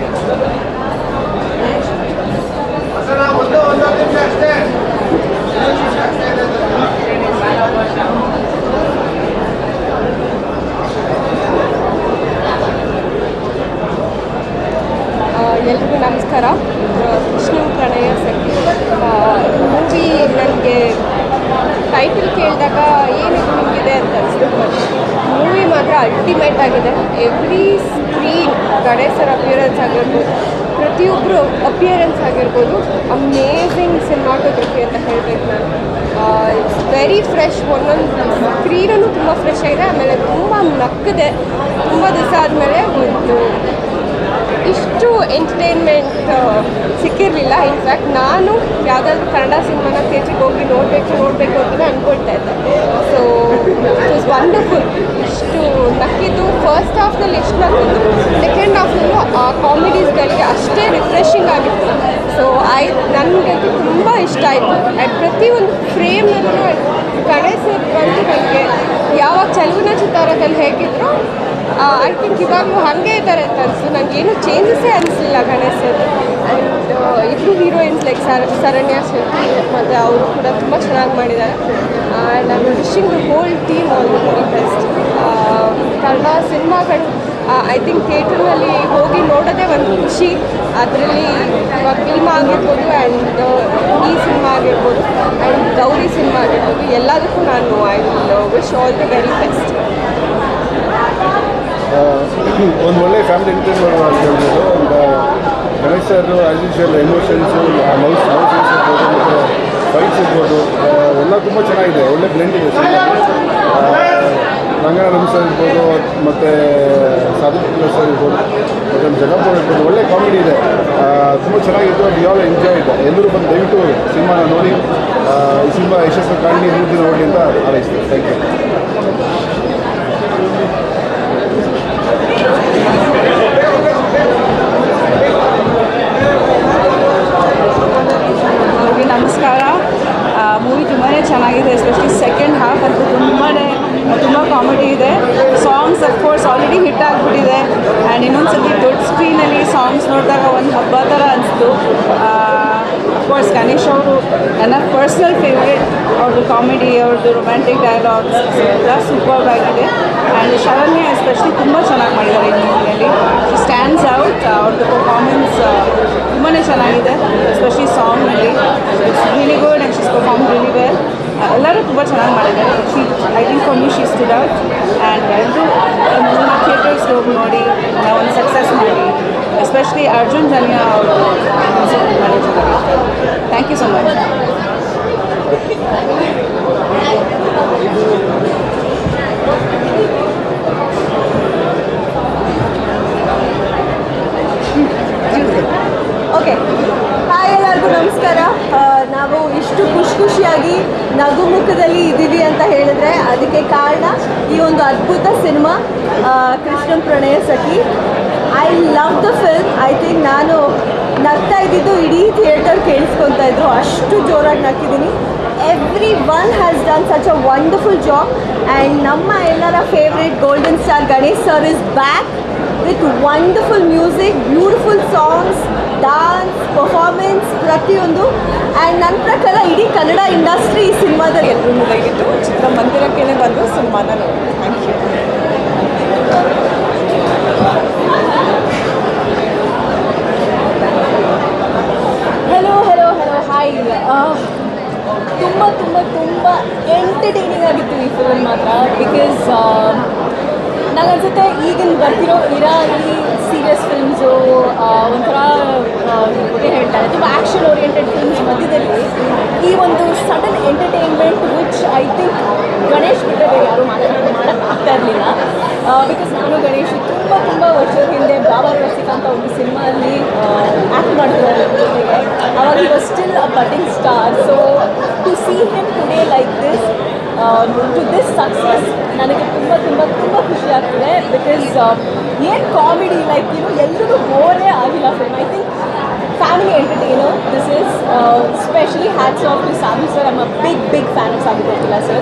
ಎಲ್ರಿಗೂ ನಮಸ್ಕಾರ. ಕೃಷ್ಣ ಪ್ರಣಯ ಸಖಿ ಮೂವಿ ನನಗೆ ಟೈಟಲ್ ಕೇಳಿದಾಗ ಏನಿದು ನಿಮಗಿದೆ ಅಂತ ಅನಿಸ್ತು. ಮೂವಿ ಮಾತ್ರ ಅಲ್ಟಿಮೇಟ್ ಆಗಿದೆ. ಎವ್ರಿ ಸ್ಕ್ರೀನ್, ಗಣೇಶರ ಅಪಿಯರೆನ್ಸ್ ಆಗಿರ್ಬೋದು, ಪ್ರತಿಯೊಬ್ಬರು ಅಪಿಯರೆನ್ಸ್ ಆಗಿರ್ಬೋದು, ಅಮೇಝಿಂಗ್ ಸಿನಿಮಾಟೋಗ್ರಫಿ ಅಂತ ಹೇಳಬೇಕು ನಾನು. It's very fresh. ಒಂದೊಂದು ಸ್ಕ್ರೀನೂ ತುಂಬ ಫ್ರೆಶ್ ಆಗಿದೆ. ಆಮೇಲೆ ತುಂಬ ನಕ್ಕದೆ. ತುಂಬ ದಿವಸ ಆದಮೇಲೆ ಒಂದು ಇಷ್ಟು ಎಂಟರ್ಟೈನ್ಮೆಂಟ್ ಸಿಕ್ಕಿರಲಿಲ್ಲ. ಇನ್ಫ್ಯಾಕ್ಟ್ ನಾನು ಯಾವುದಾದ್ರೂ ಕನ್ನಡ ಸಿನಿಮಾನ ಥಿಯೇಟ್ರಿಗೆ ಹೋಗಿ ನೋಡಬೇಕು ಅಂತಲೇ ಅಂದ್ಕೊಳ್ತಾ ಇದ್ದೆ. So it was wonderful. ಇಷ್ಟು ನಕ್ಕಿದ್ದು. ಫಸ್ಟ್ ಹಾಫ್ನಲ್ಲಿ ಎಷ್ಟು ನಕ್ಕಿದ್ದು, ಸೆಕೆಂಡ್ ಹಾಫ್ನಲ್ಲೂ ಆ ಕಾಮಿಡೀಸ್ಗಳಿಗೆ ಅಷ್ಟೇ ರಿಫ್ರೆಶಿಂಗ್ ಆಗಿತ್ತು. ಸೊ ನನಗೆ ತುಂಬ ಇಷ್ಟ ಆಯಿತು. ಆ್ಯಂಡ್ ಪ್ರತಿಯೊಂದು ಫ್ರೇಮ್ನಲ್ಲೂ ಗಣೇಶ್ ಬಂದು ನನಗೆ ಯಾವಾಗ ಚಲುವಿನ ಚಿತ್ತಾರದಲ್ಲಿ ಹೇಗಿದ್ರು ಐ ಥಿಂಕ್ ಇವಾಗಲೂ ಹಾಗೆ ಇದ್ದಾರೆ ಅಂತ ಅನಿಸ್ತು. ನನಗೇನು ಚೇಂಜಸ್ಸೇ ಅನಿಸಲಿಲ್ಲ ಗಣೇಶ್ ಸರ್. ಆ್ಯಂಡ್ ಇಬ್ಬರು ಹೀರೋಯಿನ್ಸ್ ಲೈಕ್ ಶರಣ್ಯ ಶೆಟ್ಟಿ ಮತ್ತು ಅವರು ಕೂಡ ತುಂಬ ಚೆನ್ನಾಗಿ ಮಾಡಿದ್ದಾರೆ. And I wishing the whole team all the very best. Kannada ಸಿನಿಮಾಗಳು ಐ ಥಿಂಕ್ ಥಿಯೇಟ್ರ್ನಲ್ಲಿ ಹೋಗಿ ನೋಡೋದೇ ಒಂದು ಖುಷಿ. ಅದರಲ್ಲಿ ಇವಾಗ ಭೀಮಾ ಆಗಿರ್ಬೋದು ಆ್ಯಂಡ್ ಈ ಸಿನಿಮಾ ಆಗಿರ್ಬೋದು ಆ್ಯಂಡ್ ಗೌರಿ ಸಿನಿಮಾ ಆಗಿರ್ಬೋದು, ಎಲ್ಲದಕ್ಕೂ ನಾನು I will wish all the very best. ಒಂದು ಒಳ್ಳೆ ಫ್ಯಾಮಿಲಿ ಎಂಟರ್ಟೈನ್ಮೆಂಟ್ ಅಂತ ಹೇಳ್ಬೋದು. Ganesh sir as usual emotions, love scenes ಇರ್ಬೋದು ಮತ್ತು ಫೈಟ್ಸ್ ಇರ್ಬೋದು, ಎಲ್ಲ ತುಂಬ ಚೆನ್ನಾಗಿದೆ. ಒಳ್ಳೆ ಬ್ಲೆಂಡ್ ಇದೆ ಸಿನಿಮಾ. ರಂಗನಾಥ ಸರ್ ಇರ್ಬೋದು ಮತ್ತು ಸಾಧು ಸರ್ ಇರ್ಬೋದು ಮತ್ತು ಜಗಪ್ಪ ಇರ್ಬೋದು, ಒಳ್ಳೆ ಕಾಮಿಡಿ ಇದೆ. ತುಂಬ ಚೆನ್ನಾಗಿತ್ತು. ಅದು ಯಾವಾಗ ಎಂಜಾಯ್ ಇದೆ. ಎಲ್ಲರೂ ಬಂದು ದಯವಿಟ್ಟು ಸಿನಿಮಾನ ನೋಡಿ ಈ ಸಿನಿಮಾ ಯಶಸ್ವಿ ಕಾಣಿ ಮೂರ್ತಿ ನೋಡಿ ಅಂತ ಹಾರೈಸ್ತೀನಿ. Thank you. ನಮಸ್ಕಾರ. ಮೂವಿ ತುಂಬಾ ಚೆನ್ನಾಗಿದೆ. ಎಸ್ಪೆಷಲಿ ಸೆಕೆಂಡ್ ಹಾಫ್ ಅಂತೂ ತುಂಬ ಕಾಮಿಡಿ ಇದೆ. ಸಾಂಗ್ಸ್ ಅಫ್ಕೋರ್ಸ್ ಆಲ್ರೆಡಿ ಹಿಟ್ ಆಗಿಬಿಟ್ಟಿದೆ. ಆ್ಯಂಡ್ ಇನ್ನೊಂದ್ಸತಿ ದೊಡ್ಡ ಸ್ಕ್ರೀನಲ್ಲಿ ಸಾಂಗ್ಸ್ ನೋಡಿದಾಗ ಒಂದು ಹಬ್ಬ ಥರ ಅನಿಸ್ತು. ಅಫ್ಕೋರ್ಸ್ ಗಣೇಶ್ ಅವರು ನನ್ನ ಪರ್ಸ್ನಲ್ ಫೇವ್ರೇಟ್. ಅವ್ರದ್ದು ಕಾಮಿಡಿ, ಅವ್ರದ್ದು ರೊಮ್ಯಾಂಟಿಕ್ ಡೈಲಾಗ್ಸ್ ಎಲ್ಲ ಸೂಪರ್ಬ್ ಆಗಿದೆ. ಆ್ಯಂಡ್ ಶರಣ್ಯ ಎಸ್ಪೆಷಲಿ ತುಂಬ ಚೆನ್ನಾಗಿ ಮಾಡಿದ್ದಾರೆ ಈ ಮೂವಿಯಲ್ಲಿ. She stands out. ಅವ್ರದ್ದು ಪರ್ಫಾರ್ಮೆನ್ಸ್ ತುಂಬಾ ಚೆನ್ನಾಗಿದೆ. ಎಸ್ಪೆಷಲಿ ಸಾಂಗ್ನಲ್ಲಿ it's really good and she's perform really well. ಎಲ್ಲರೂ ತುಂಬ ಚೆನ್ನಾಗಿ ಮಾಡಿದ್ದಾರೆ. I think for me she stood out. And ಎಲ್ಲರೂ ಮೂವಿನ ಥಿಯೇಟರ್ಸ್ಗೆ ಹೋಗಿ ನೋಡಿ ಒಂದು ಸಕ್ಸಸ್ ಮಾಡಿ. ಎಸ್ಪೆಷಲಿ ಅರ್ಜುನ್ ಜನ್ಯ ಅವರು ತುಂಬಾ ಚೆನ್ನಾಗಿದೆ. Thank you so much. Okay, hi ಎಲ್ಲರಿಗೂ ನಮಸ್ಕಾರ. ನಾವು ಇಷ್ಟು ಖುಷಿಯಾಗಿ ನಗುಮುಖದಲ್ಲಿ ಇದ್ದೀವಿ ಅಂತ ಹೇಳಿದ್ರೆ ಅದಕ್ಕೆ ಕಾರಣ ಈ ಒಂದು ಅದ್ಭುತ cinema Krishna Pranaya Sakhi. I love the film. I think ನಾನು ನಗ್ತಾ ಇದ್ದಿದ್ದು ಇಡೀ ಥಿಯೇಟರ್ ಕೇಳಿಸ್ಕೊತಾ ಇದ್ರು, ಅಷ್ಟು ಜೋರಾಗಿ ನಗ್ತಿದ್ದೀನಿ. Everyone has done such a wonderful job. And ನಮ್ಮ ಎಲ್ಲರ favourite golden star Ganesh sir is back with wonderful music, beautiful songs, dance, performance ಪ್ರತಿಯೊಂದು. ಆ್ಯಂಡ್ ನನ್ನ ಪ್ರಕಾರ ಇಡೀ ಕನ್ನಡ ಇಂಡಸ್ಟ್ರಿ ಈ ಸಿನಿಮಾದಲ್ಲಿ ಎಲ್ಲರೂ ದಯವಿಟ್ಟು ಚಿತ್ರಮಂದಿರಕ್ಕೇ ಬಂದು ಸಿನಿಮಾನ ನೋಡಿ. Thank you. Hello hi. ತುಂಬ ತುಂಬ ತುಂಬ ಎಂಟರ್ಟೈನಿಂಗ್ ಆಗಿತ್ತು ಈ ಫಿಲ್ಮ್ ಮಾತ್ರ. ಬಿಕಾಸ್ ನನಗನ್ಸುತ್ತೆ ಈಗಿನ ಬರ್ತಿರೋ ಈ ಸೀರಿಯಸ್ ಫಿಲ್ಮ್ಸು ಒಂಥರ ಬಗ್ಗೆ ಹೇಳ್ತಾರೆ, ತುಂಬ ಆ್ಯಕ್ಷನ್ ಓರಿಯೆಂಟೆಡ್ ಫಿಲ್ಮ್ಸ್ ಮಧ್ಯದಲ್ಲಿ ಈ ಒಂದು sudden entertainment which I think Ganesh ಬಿಟ್ಟರೆ ಬೇರೆ ಯಾರೂ ಮಾಡೋಕ್ಕಾಗ್ತಾ ಇರಲಿಲ್ಲ. ಬಿಕಾಸ್ ನಾನು ಗಣೇಶ್ ತುಂಬ ವರ್ಷದ ಹಿಂದೆ ಬಾಬಾ ರಸಿಕ ಅಂತ ಒಂದು ಸಿನಿಮಾಲ್ಲಿ ಆ್ಯಕ್ಟ್ ಮಾಡ್ತಿದ್ದಾರೆ ಜೊತೆಗೆ. ಅವಾಗ ಈ was still a budding star. So to see him today like this ಏನು ಕಾಮಿಡಿ ಲೈಕ್ ಎಲ್ಲರೂ ಬೋರೇ ಆಗಿಲ್ಲ film. I think family entertainer this is. Especially hats off to Sami sir. I'm a big fan of Sami Gopila sir.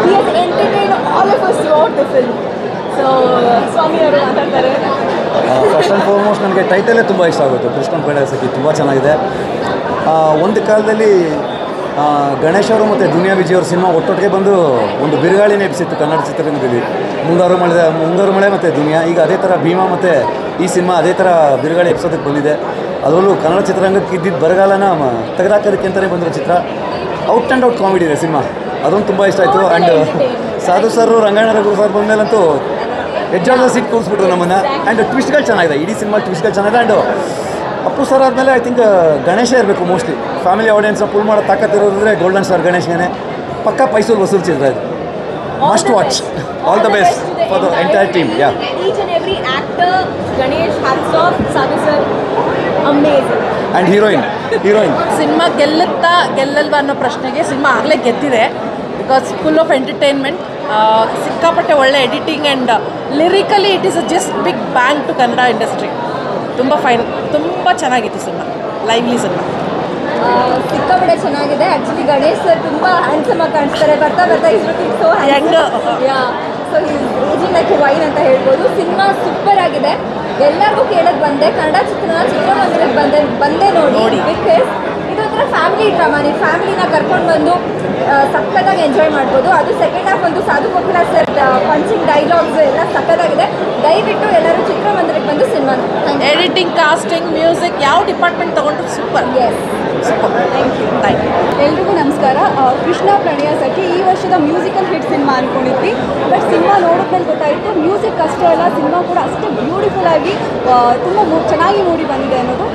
He has entertained all of us throughout the film. So Swami ಅವರು ಮಾತಾಡ್ತಾರೆ. First and foremost ನನಗೆ ಟೈಟಲೇ ತುಂಬ ಇಷ್ಟ ಆಗುತ್ತೆ. ಕೃಷ್ಣನ್ ಪ್ರಣಯ ಸಖಿ ತುಂಬ ಚೆನ್ನಾಗಿದೆ. ಒಂದು ಕಾಲದಲ್ಲಿ ಗಣೇಶ್ ಅವರು ಮತ್ತು ದುನಿಯಾ ವಿಜಯ್ ಅವ್ರ ಸಿನಿಮಾ ಒಟ್ಟೊಟ್ಟಿಗೆ ಬಂದು ಒಂದು ಬಿರುಗಾಳಿನೇ ಎಬ್ಸಿತ್ತು ಕನ್ನಡ ಚಿತ್ರರಂಗದಲ್ಲಿ. ಮುಂಗಾರು ಮಳೆ ಮತ್ತು ದುನಿಯಾ. ಈಗ ಅದೇ ಥರ ಭೀಮಾ ಮತ್ತು ಈ ಸಿನಿಮಾ ಅದೇ ಥರ ಬಿರುಗಾಳಿ ಎಬ್ಸೋದಕ್ಕೆ ಬಂದಿದೆ. ಅದರಲ್ಲೂ ಕನ್ನಡ ಚಿತ್ರರಂಗಕ್ಕೆ ಇದ್ದಿದ್ದು ಬರಗಾಲನ ತೆಗೆದಾಕೋದಕ್ಕೆ ಅಂತಲೇ ಬಂದಿರೋ ಚಿತ್ರ. ಔಟ್ ಆ್ಯಂಡ್ ಔಟ್ ಕಾಮಿಡಿ ಇದೆ ಸಿನಿಮಾ. ಅದೊಂದು ತುಂಬ ಇಷ್ಟ ಆಯಿತು. And Sadhu sir Rangayana Raghu sir ಬಂದಮೇಲಂತೂ ಎಜ್ಜಾದ ಸೀಟ್ ಕೂರಿಸ್ಬಿಟ್ರು ನಮ್ಮನ್ನು. ಆ್ಯಂಡ್ ಟ್ವಿಸ್ಟ್ಗಳು ಚೆನ್ನಾಗಿದೆ. ಇಡೀ ಸಿನಿಮಾ ಟ್ವಿಸ್ಟ್ಗಳು ಚೆನ್ನಾಗಿದೆ. ಆ್ಯಂಡ್ ಅಪ್ಪು ಸರ್ ಆದಮೇಲೆ ಐ ಥಿಂಕ್ ಗಣೇಶ ಇರಬೇಕು ಮೋಸ್ಟ್ಲಿ. ಫ್ಯಾಮಿಲಿ ಆಡಿಯನ್ಸ್ನ ಫುಲ್ ಮಾಡೋ ತಾಕತ್ತಿರೋದ್ರೆ ಗೋಲ್ಡನ್ ಸ್ಟಾರ್ ಗಣೇಶ್ಗೆ ಪಕ್ಕಾ ಪೈಸೂರು ವಸೂಲ್ ಚಿತ್ರ ಇದು. Must watch. All the best for the entire team. Yeah, Each and every actor, Ganesh, hats off, Sadhu sir, amazing. And heroine cinema ಗೆಲ್ಲಲ್ವಾ ಅನ್ನೋ ಪ್ರಶ್ನೆಗೆ cinema ಆಗಲೇ ಗೆದ್ದಿದೆ. Because full of entertainment, ಸಿಕ್ಕಾಪಟ್ಟೆ ಒಳ್ಳೆ editing and lyrically it is a just big bang to Kannada industry. ತುಂಬ fine, ತುಂಬ ಚೆನ್ನಾಗಿತ್ತು ಸಿನಿಮಾ, ಲೈವ್ಲಿ ಸಿನಿಮಾ. ಸಿಕ್ಕಾಪಟ್ಟೆ ಚೆನ್ನಾಗಿದೆ. ಆ್ಯಕ್ಚುಲಿ ಗಣೇಶ್ ಸರ್ ತುಂಬ ಹ್ಯಾಂಡ್ಸಮ್ ಆಗಿ ಕಾಣಿಸ್ತಾರೆ. ಬರ್ತಾ is looking so so ageing like wine ಅಂತ ಹೇಳ್ಬೋದು. ಸಿನಿಮಾ ಸೂಪರ್ ಆಗಿದೆ. ಎಲ್ಲರಿಗೂ ಕೇಳೋದು ಕನ್ನಡ ಚಿತ್ರಮಂದಿರಕ್ಕೆ ಬಂದೇ ನೋಡಿ. ಬಿಕಾಸ್ ಇದೊಂಥರ ಫ್ಯಾಮಿಲಿ ಡ್ರಾಮಾ. ನೀವು ಫ್ಯಾಮಿಲಿನ ಕರ್ಕೊಂಡು ಬಂದು ಸಕ್ಕತ್ತಾಗಿ ಎಂಜಾಯ್ ಮಾಡ್ಬೋದು. ಅದು ಸೆಕೆಂಡ್ ಹಾಫ್ ಒಂದು ಸಾಧು ಗೋಪಾಲ ಸರ್ ಪಂಚಿಂಗ್ ಡೈಲಾಗ್ಸ್ ಎಲ್ಲ ಸಕ್ಕತ್ತಾಗಿದೆ. ದಯವಿಟ್ಟು ಎಲ್ಲರೂ ಚಿತ್ರಮಂದಿರಕ್ಕೆ ಬಂದು ಸಿನಿಮಾ ನೋಡಿ. ಎಡಿಟಿಂಗ್, ಕಾಸ್ಟಿಂಗ್, ಮ್ಯೂಸಿಕ್ ಯಾವ ಡಿಪಾರ್ಟ್ಮೆಂಟ್ ತೊಗೊಂಡ್ರು ಸೂಪರ್. ಸೂಪರ್. Thank you. ಎಲ್ರಿಗೂ ನಮಸ್ಕಾರ. ಕೃಷ್ಣ ಪ್ರಣಯ ಸಖಿ ಈ ವರ್ಷದ ಮ್ಯೂಸಿಕಲ್ ಹಿಟ್ ಸಿನಿಮಾ ಅಂದ್ಕೊಂಡಿದ್ವಿ. ಬಟ್ ಸಿನಿಮಾ ನೋಡಿದ್ಮೇಲೆ ಗೊತ್ತಾಯಿತು ಮ್ಯೂಸಿಕ್ ಅಷ್ಟೇ ಅಲ್ಲ, ಸಿನಿಮಾ ಕೂಡ ಅಷ್ಟೇ ಬ್ಯೂಟಿಫುಲ್ ಆಗಿ ತುಂಬ ಚೆನ್ನಾಗಿ ಮೂಡಿ ಬಂದಿದೆ ಅನ್ನೋದು.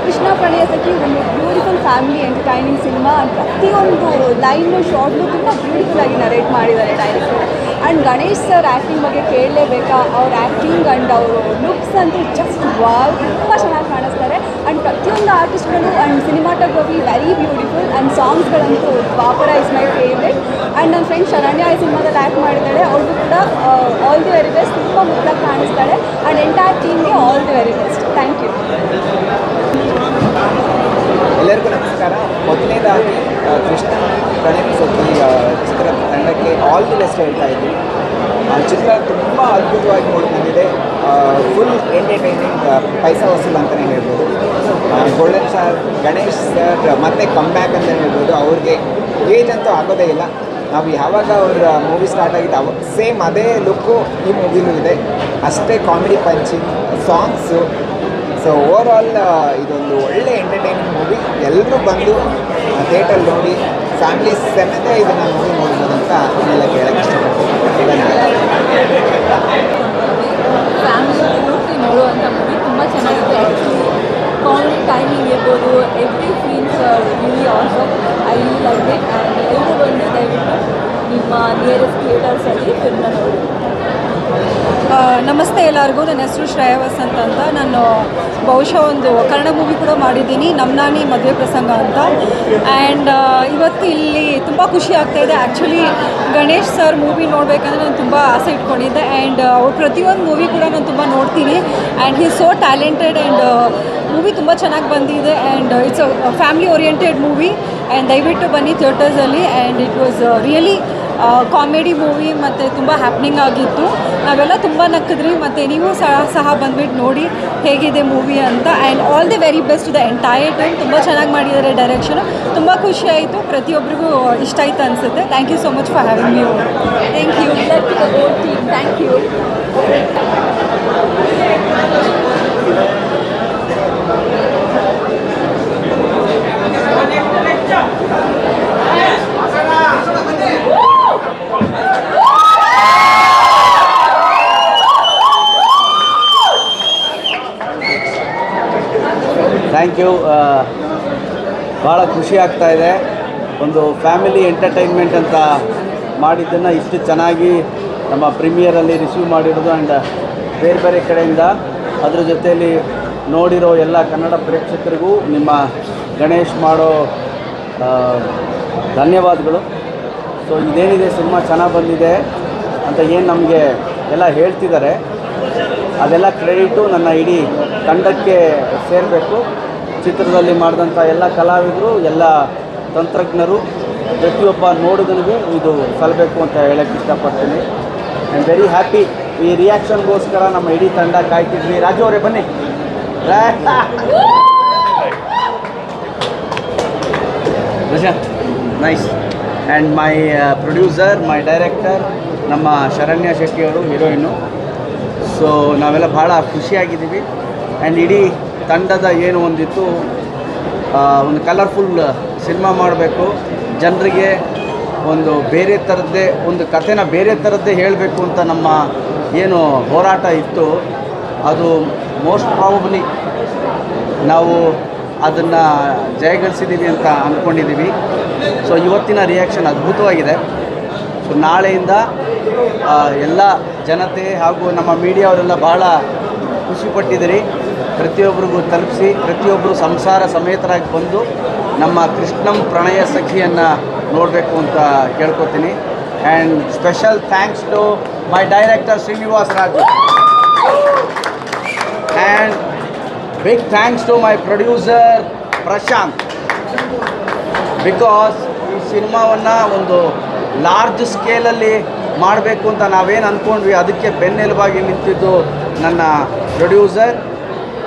ಕೃಷ್ಣ ಪ್ರಣಯ ಸಖಿ ಒಂದು ಬ್ಯೂಟಿಫುಲ್ ಫ್ಯಾಮಿಲಿ ಎಂಟರ್ಟೈನಿಂಗ್ ಸಿನಿಮಾ. ಪ್ರತಿಯೊಂದು ಲೈನು ಶಾರ್ಟ್ನು ತುಂಬ ಬ್ಯೂಟಿಫುಲ್ ಆಗಿ ನರೇಟ್ ಮಾಡಿದ್ದಾರೆ director. And Ganesh sir acting ಬಗ್ಗೆ ಕೇಳಲೇಬೇಕಾ. ಅವ್ರ ಆ್ಯಕ್ಟಿಂಗ್ ಆ್ಯಂಡ್ ಅವರು ಲುಕ್ಸ್ ಅಂತೂ ಜಸ್ಟ್ ವಾವ್, ತುಂಬ ಚೆನ್ನಾಗಿ ಕಾಣಿಸ್ತಾರೆ. ಆ್ಯಂಡ್ ಪ್ರತಿಯೊಂದು ಆರ್ಟಿಸ್ಟ್ಗಳು and cinematography very beautiful. And ಸಾಂಗ್ಸ್ಗಳಂತೂ Dwapara is my favourite. And ನನ್ನ ಫ್ರೆಂಡ್ ಶರಣ್ಯ ಈ ಸಿನಿಮಾದಲ್ಲಿ ಆ್ಯಕ್ಟ್ ಮಾಡಿದ್ದಾಳೆ. ಅವ್ರಿಗೂ ಕೂಡ ಆಲ್ ದಿ ವೆರಿ ಬೆಸ್ಟ್. ತುಂಬ ಮುದ್ದಾಗಿ ಕಾಣಿಸ್ತಾಳೆ. ಆ್ಯಂಡ್ ಎಂಟೈರ್ ಟೀಮ್ಗೆ all the very best. Thank you. ಎಲ್ಲರಿಗೂ ನಮಸ್ಕಾರ. ಮೊದಲನೇದಾಗಿ ಕೃಷ್ಣ ಪ್ರಣಯ ಸಖಿ ಚಿತ್ರ ತಂಡಕ್ಕೆ ಆಲ್ ದಿ ಬೆಸ್ಟ್ ಹೇಳ್ತಾ ಇದ್ದೀನಿ. ಚಿತ್ರ ತುಂಬ ಅದ್ಭುತವಾಗಿ ಮೂಡಿ ಬಂದಿದೆ. ಫುಲ್ ಎಂಟರ್ಟೈನಿಂಗ್, ಪೈಸಾ ವಸೂಲ್ ಅಂತಲೇ ಹೇಳ್ಬೋದು. ಗೋಲ್ಡನ್ ಸ್ಟಾರ್ ಗಣೇಶ್ ಸರ್ ಮತ್ತೆ ಕಮ್ ಬ್ಯಾಕ್ ಅಂತಲೇ ಹೇಳ್ಬೋದು. ಅವ್ರಿಗೆ ಏಜ್ ಅಂತೂ ಆಗೋದೇ ಇಲ್ಲ. ನಾವು ಯಾವಾಗ ಅವ್ರ ಮೂವಿ ಸ್ಟಾರ್ಟ್ ಆಗಿದ್ದು ಸೇಮ್ ಅದೇ ಲುಕ್ಕು ಈ ಮೂವಿನೂ ಇದೆ. ಅಷ್ಟೇ comedy punching, songs. So overall ಇದೊಂದು ಒಳ್ಳೆ ಎಂಟರ್ಟೈನಿಂಗ್ ಮೂವಿ. ಎಲ್ಲರೂ ಬಂದು ಥಿಯೇಟರ್ ನೋಡಿ ಫ್ಯಾಮಿಲಿ ಸಮೇತ ಇದನ್ನು ಮೂವಿ ನೋಡ್ಬೋದು ಅಂತ ಎಲ್ಲ ಕೇಳೋಕ್ಕೆ ಇಷ್ಟಪಡ್ತೀನಿ. ಫ್ಯಾಮಿಲಿ ಪೂರ್ತಿ ನೋಡುವಂಥ ಮೂವಿ ತುಂಬ ಚೆನ್ನಾಗಿದೆ. ಆ್ಯಕ್ಚುಲಿ ಕಾಮಿಡಿ ಟೈಮಿಂಗ್ ಇರ್ಬೋದು, every scenes really awesome. I really like it. And ಎಲ್ಲರೂ ಬಂದು ದಯವಿಟ್ಟು ನಿಮ್ಮ ನಿಯರೆಸ್ಟ್ ಥಿಯೇಟರ್ಸಲ್ಲಿ ಫಿಲ್ಮ್ನ ನೋಡಿ. ನಮಸ್ತೆ ಎಲ್ಲರಿಗೂ. ನನ್ನ ಹೆಸರು ಶ್ರೇಯಾ ವಸಂತ ಅಂತ. ನಾನು ಬಹುಶಃ ಒಂದು ಕನ್ನಡ ಮೂವಿ ಕೂಡ ಮಾಡಿದ್ದೀನಿ, ನಮ್ಮ ನಾನಿ ಮದುವೆ ಪ್ರಸಂಗ ಅಂತ. ಆ್ಯಂಡ್ ಇವತ್ತು ಇಲ್ಲಿ ತುಂಬ ಖುಷಿ ಆಗ್ತಾಯಿದೆ. ಆ್ಯಕ್ಚುಲಿ ಗಣೇಶ್ ಸರ್ ಮೂವಿ ನೋಡಬೇಕಂದ್ರೆ ನಾನು ತುಂಬ ಆಸೆ ಇಟ್ಕೊಂಡಿದ್ದೆ. ಆ್ಯಂಡ್ ಅವ್ರ ಪ್ರತಿಯೊಂದು ಮೂವಿ ಕೂಡ ನಾನು ತುಂಬ ನೋಡ್ತೀನಿ. And he so talented. And movie ತುಂಬ ಚೆನ್ನಾಗಿ ಬಂದಿದೆ. And it's a family oriented movie. And ದಯವಿಟ್ಟು ಬನ್ನಿ ಥಿಯೇಟರ್ಸಲ್ಲಿ. And it was really comedy movie ಮತ್ತು ತುಂಬ ಹ್ಯಾಪ್ನಿಂಗ್ ಆಗಿತ್ತು. ನಾವೆಲ್ಲ ತುಂಬ ನಕ್ಕಿದ್ರಿ. ಮತ್ತು ನೀವು ಸಹ ಬಂದುಬಿಟ್ಟು ನೋಡಿ ಹೇಗಿದೆ ಮೂವಿ ಅಂತ. And all the very best the entire time. ತುಂಬ ಚೆನ್ನಾಗಿ ಮಾಡಿದ್ದಾರೆ ಡೈರೆಕ್ಷನು. ತುಂಬ ಖುಷಿ ಆಯಿತು. ಪ್ರತಿಯೊಬ್ಬರಿಗೂ ಇಷ್ಟ ಆಯಿತು ಅನಿಸುತ್ತೆ. Thank you so much for having me. Thank you. Thank you. Thank you. ಭಾಳ ಖುಷಿ ಆಗ್ತಾಯಿದೆ. ಒಂದು ಫ್ಯಾಮಿಲಿ ಎಂಟರ್ಟೈನ್ಮೆಂಟ್ ಅಂತ ಮಾಡಿದ್ದನ್ನು ಇಷ್ಟು ಚೆನ್ನಾಗಿ ನಮ್ಮ ಪ್ರೀಮಿಯರಲ್ಲಿ ರಿಸೀವ್ ಮಾಡಿರೋದು. ಆ್ಯಂಡ್ ಬೇರೆ ಬೇರೆ ಕಡೆಯಿಂದ ಅದ್ರ ಜೊತೆಯಲ್ಲಿ ನೋಡಿರೋ ಎಲ್ಲ ಕನ್ನಡ ಪ್ರೇಕ್ಷಕರಿಗೂ ನಿಮ್ಮ ಗಣೇಶ್ ಮಾಡೋ ಧನ್ಯವಾದಗಳು. ಸೊ ಇದೇನಿದೆ ಸಿನಿಮಾ ಚೆನ್ನಾಗಿ ಬಂದಿದೆ ಅಂತ ಏನು ನಮಗೆ ಎಲ್ಲ ಹೇಳ್ತಿದ್ದಾರೆ, ಅದೆಲ್ಲ ಕ್ರೆಡಿಟು ನನ್ನ ಇಡೀ ತಂಡಕ್ಕೆ ಸೇರಬೇಕು. ಚಿತ್ರದಲ್ಲಿ ಮಾಡಿದಂಥ ಎಲ್ಲ ಕಲಾವಿದರು, ಎಲ್ಲ ತಂತ್ರಜ್ಞರು, ಪ್ರತಿಯೊಬ್ಬ ನೋಡುಗನಿಗೂ ಇದು ಸಲ್ಲಬೇಕು ಅಂತ ಹೇಳಕ್ಕೆ ಇಷ್ಟಪಡ್ತೀನಿ. I am very happy. ಈ ರಿಯಾಕ್ಷನ್ಗೋಸ್ಕರ ನಮ್ಮ ಇಡೀ ತಂಡ ಕಾಯ್ತಿದ್ವಿ. ರಾಜು ಅವರೇ ಬನ್ನಿ. Nice. And my producer, my director ನಮ್ಮ ಶರಣ್ಯ ಶೆಟ್ಟಿ ಅವರು, ಹೀರೋಯಿನ್ನು. ಸೊ ನಾವೆಲ್ಲ ಭಾಳ ಖುಷಿಯಾಗಿದ್ದೀವಿ. ಆ್ಯಂಡ್ ಇಡೀ ತಂಡದ ಏನು ಒಂದಿತ್ತು, ಒಂದು ಕಲರ್ಫುಲ್ ಸಿನಿಮಾ ಮಾಡಬೇಕು, ಜನರಿಗೆ ಒಂದು ಬೇರೆ ಥರದ್ದೇ ಒಂದು ಕಥೆನ ಬೇರೆ ಥರದ್ದೇ ಹೇಳಬೇಕು ಅಂತ ನಮ್ಮ ಏನು ಹೋರಾಟ ಇತ್ತು, ಅದು ಮೋಸ್ಟ್ ಪ್ರಾಬಬ್ಲಿ ನಾವು ಅದನ್ನು ಜಯಗಳಿಸಿದ್ದೀವಿ ಅಂತ ಅಂದ್ಕೊಂಡಿದ್ದೀವಿ. ಸೊ ಇವತ್ತಿನ ರಿಯಾಕ್ಷನ್ ಅದ್ಭುತವಾಗಿದೆ. ಸೊ ನಾಳೆಯಿಂದ ಎಲ್ಲ ಜನತೆ ಹಾಗೂ ನಮ್ಮ ಮೀಡಿಯಾವರೆಲ್ಲ ಭಾಳ ಖುಷಿಪಟ್ಟಿದ್ದೀರಿ. ಪ್ರತಿಯೊಬ್ಬರಿಗೂ ತಲುಪಿಸಿ, ಪ್ರತಿಯೊಬ್ಬರು ಸಂಸಾರ ಸಮೇತರಾಗಿ ಬಂದು ನಮ್ಮ ಕೃಷ್ಣಂ ಪ್ರಣಯ ಸಖಿಯನ್ನು ನೋಡಬೇಕು ಅಂತ ಕೇಳ್ಕೊತೀನಿ. And special thanks to my director Srinivas Raju, and big thanks to my producer Prashanth. Because ಈ ಸಿನಿಮಾವನ್ನು ಒಂದು ಲಾರ್ಜ್ ಸ್ಕೇಲಲ್ಲಿ ಮಾಡಬೇಕು ಅಂತ ನಾವೇನು ಅಂದ್ಕೊಂಡ್ವಿ, ಅದಕ್ಕೆ ಬೆನ್ನೆಲುಬಾಗಿ ನಿಂತಿದ್ದು ನನ್ನ ಪ್ರೊಡ್ಯೂಸರ್.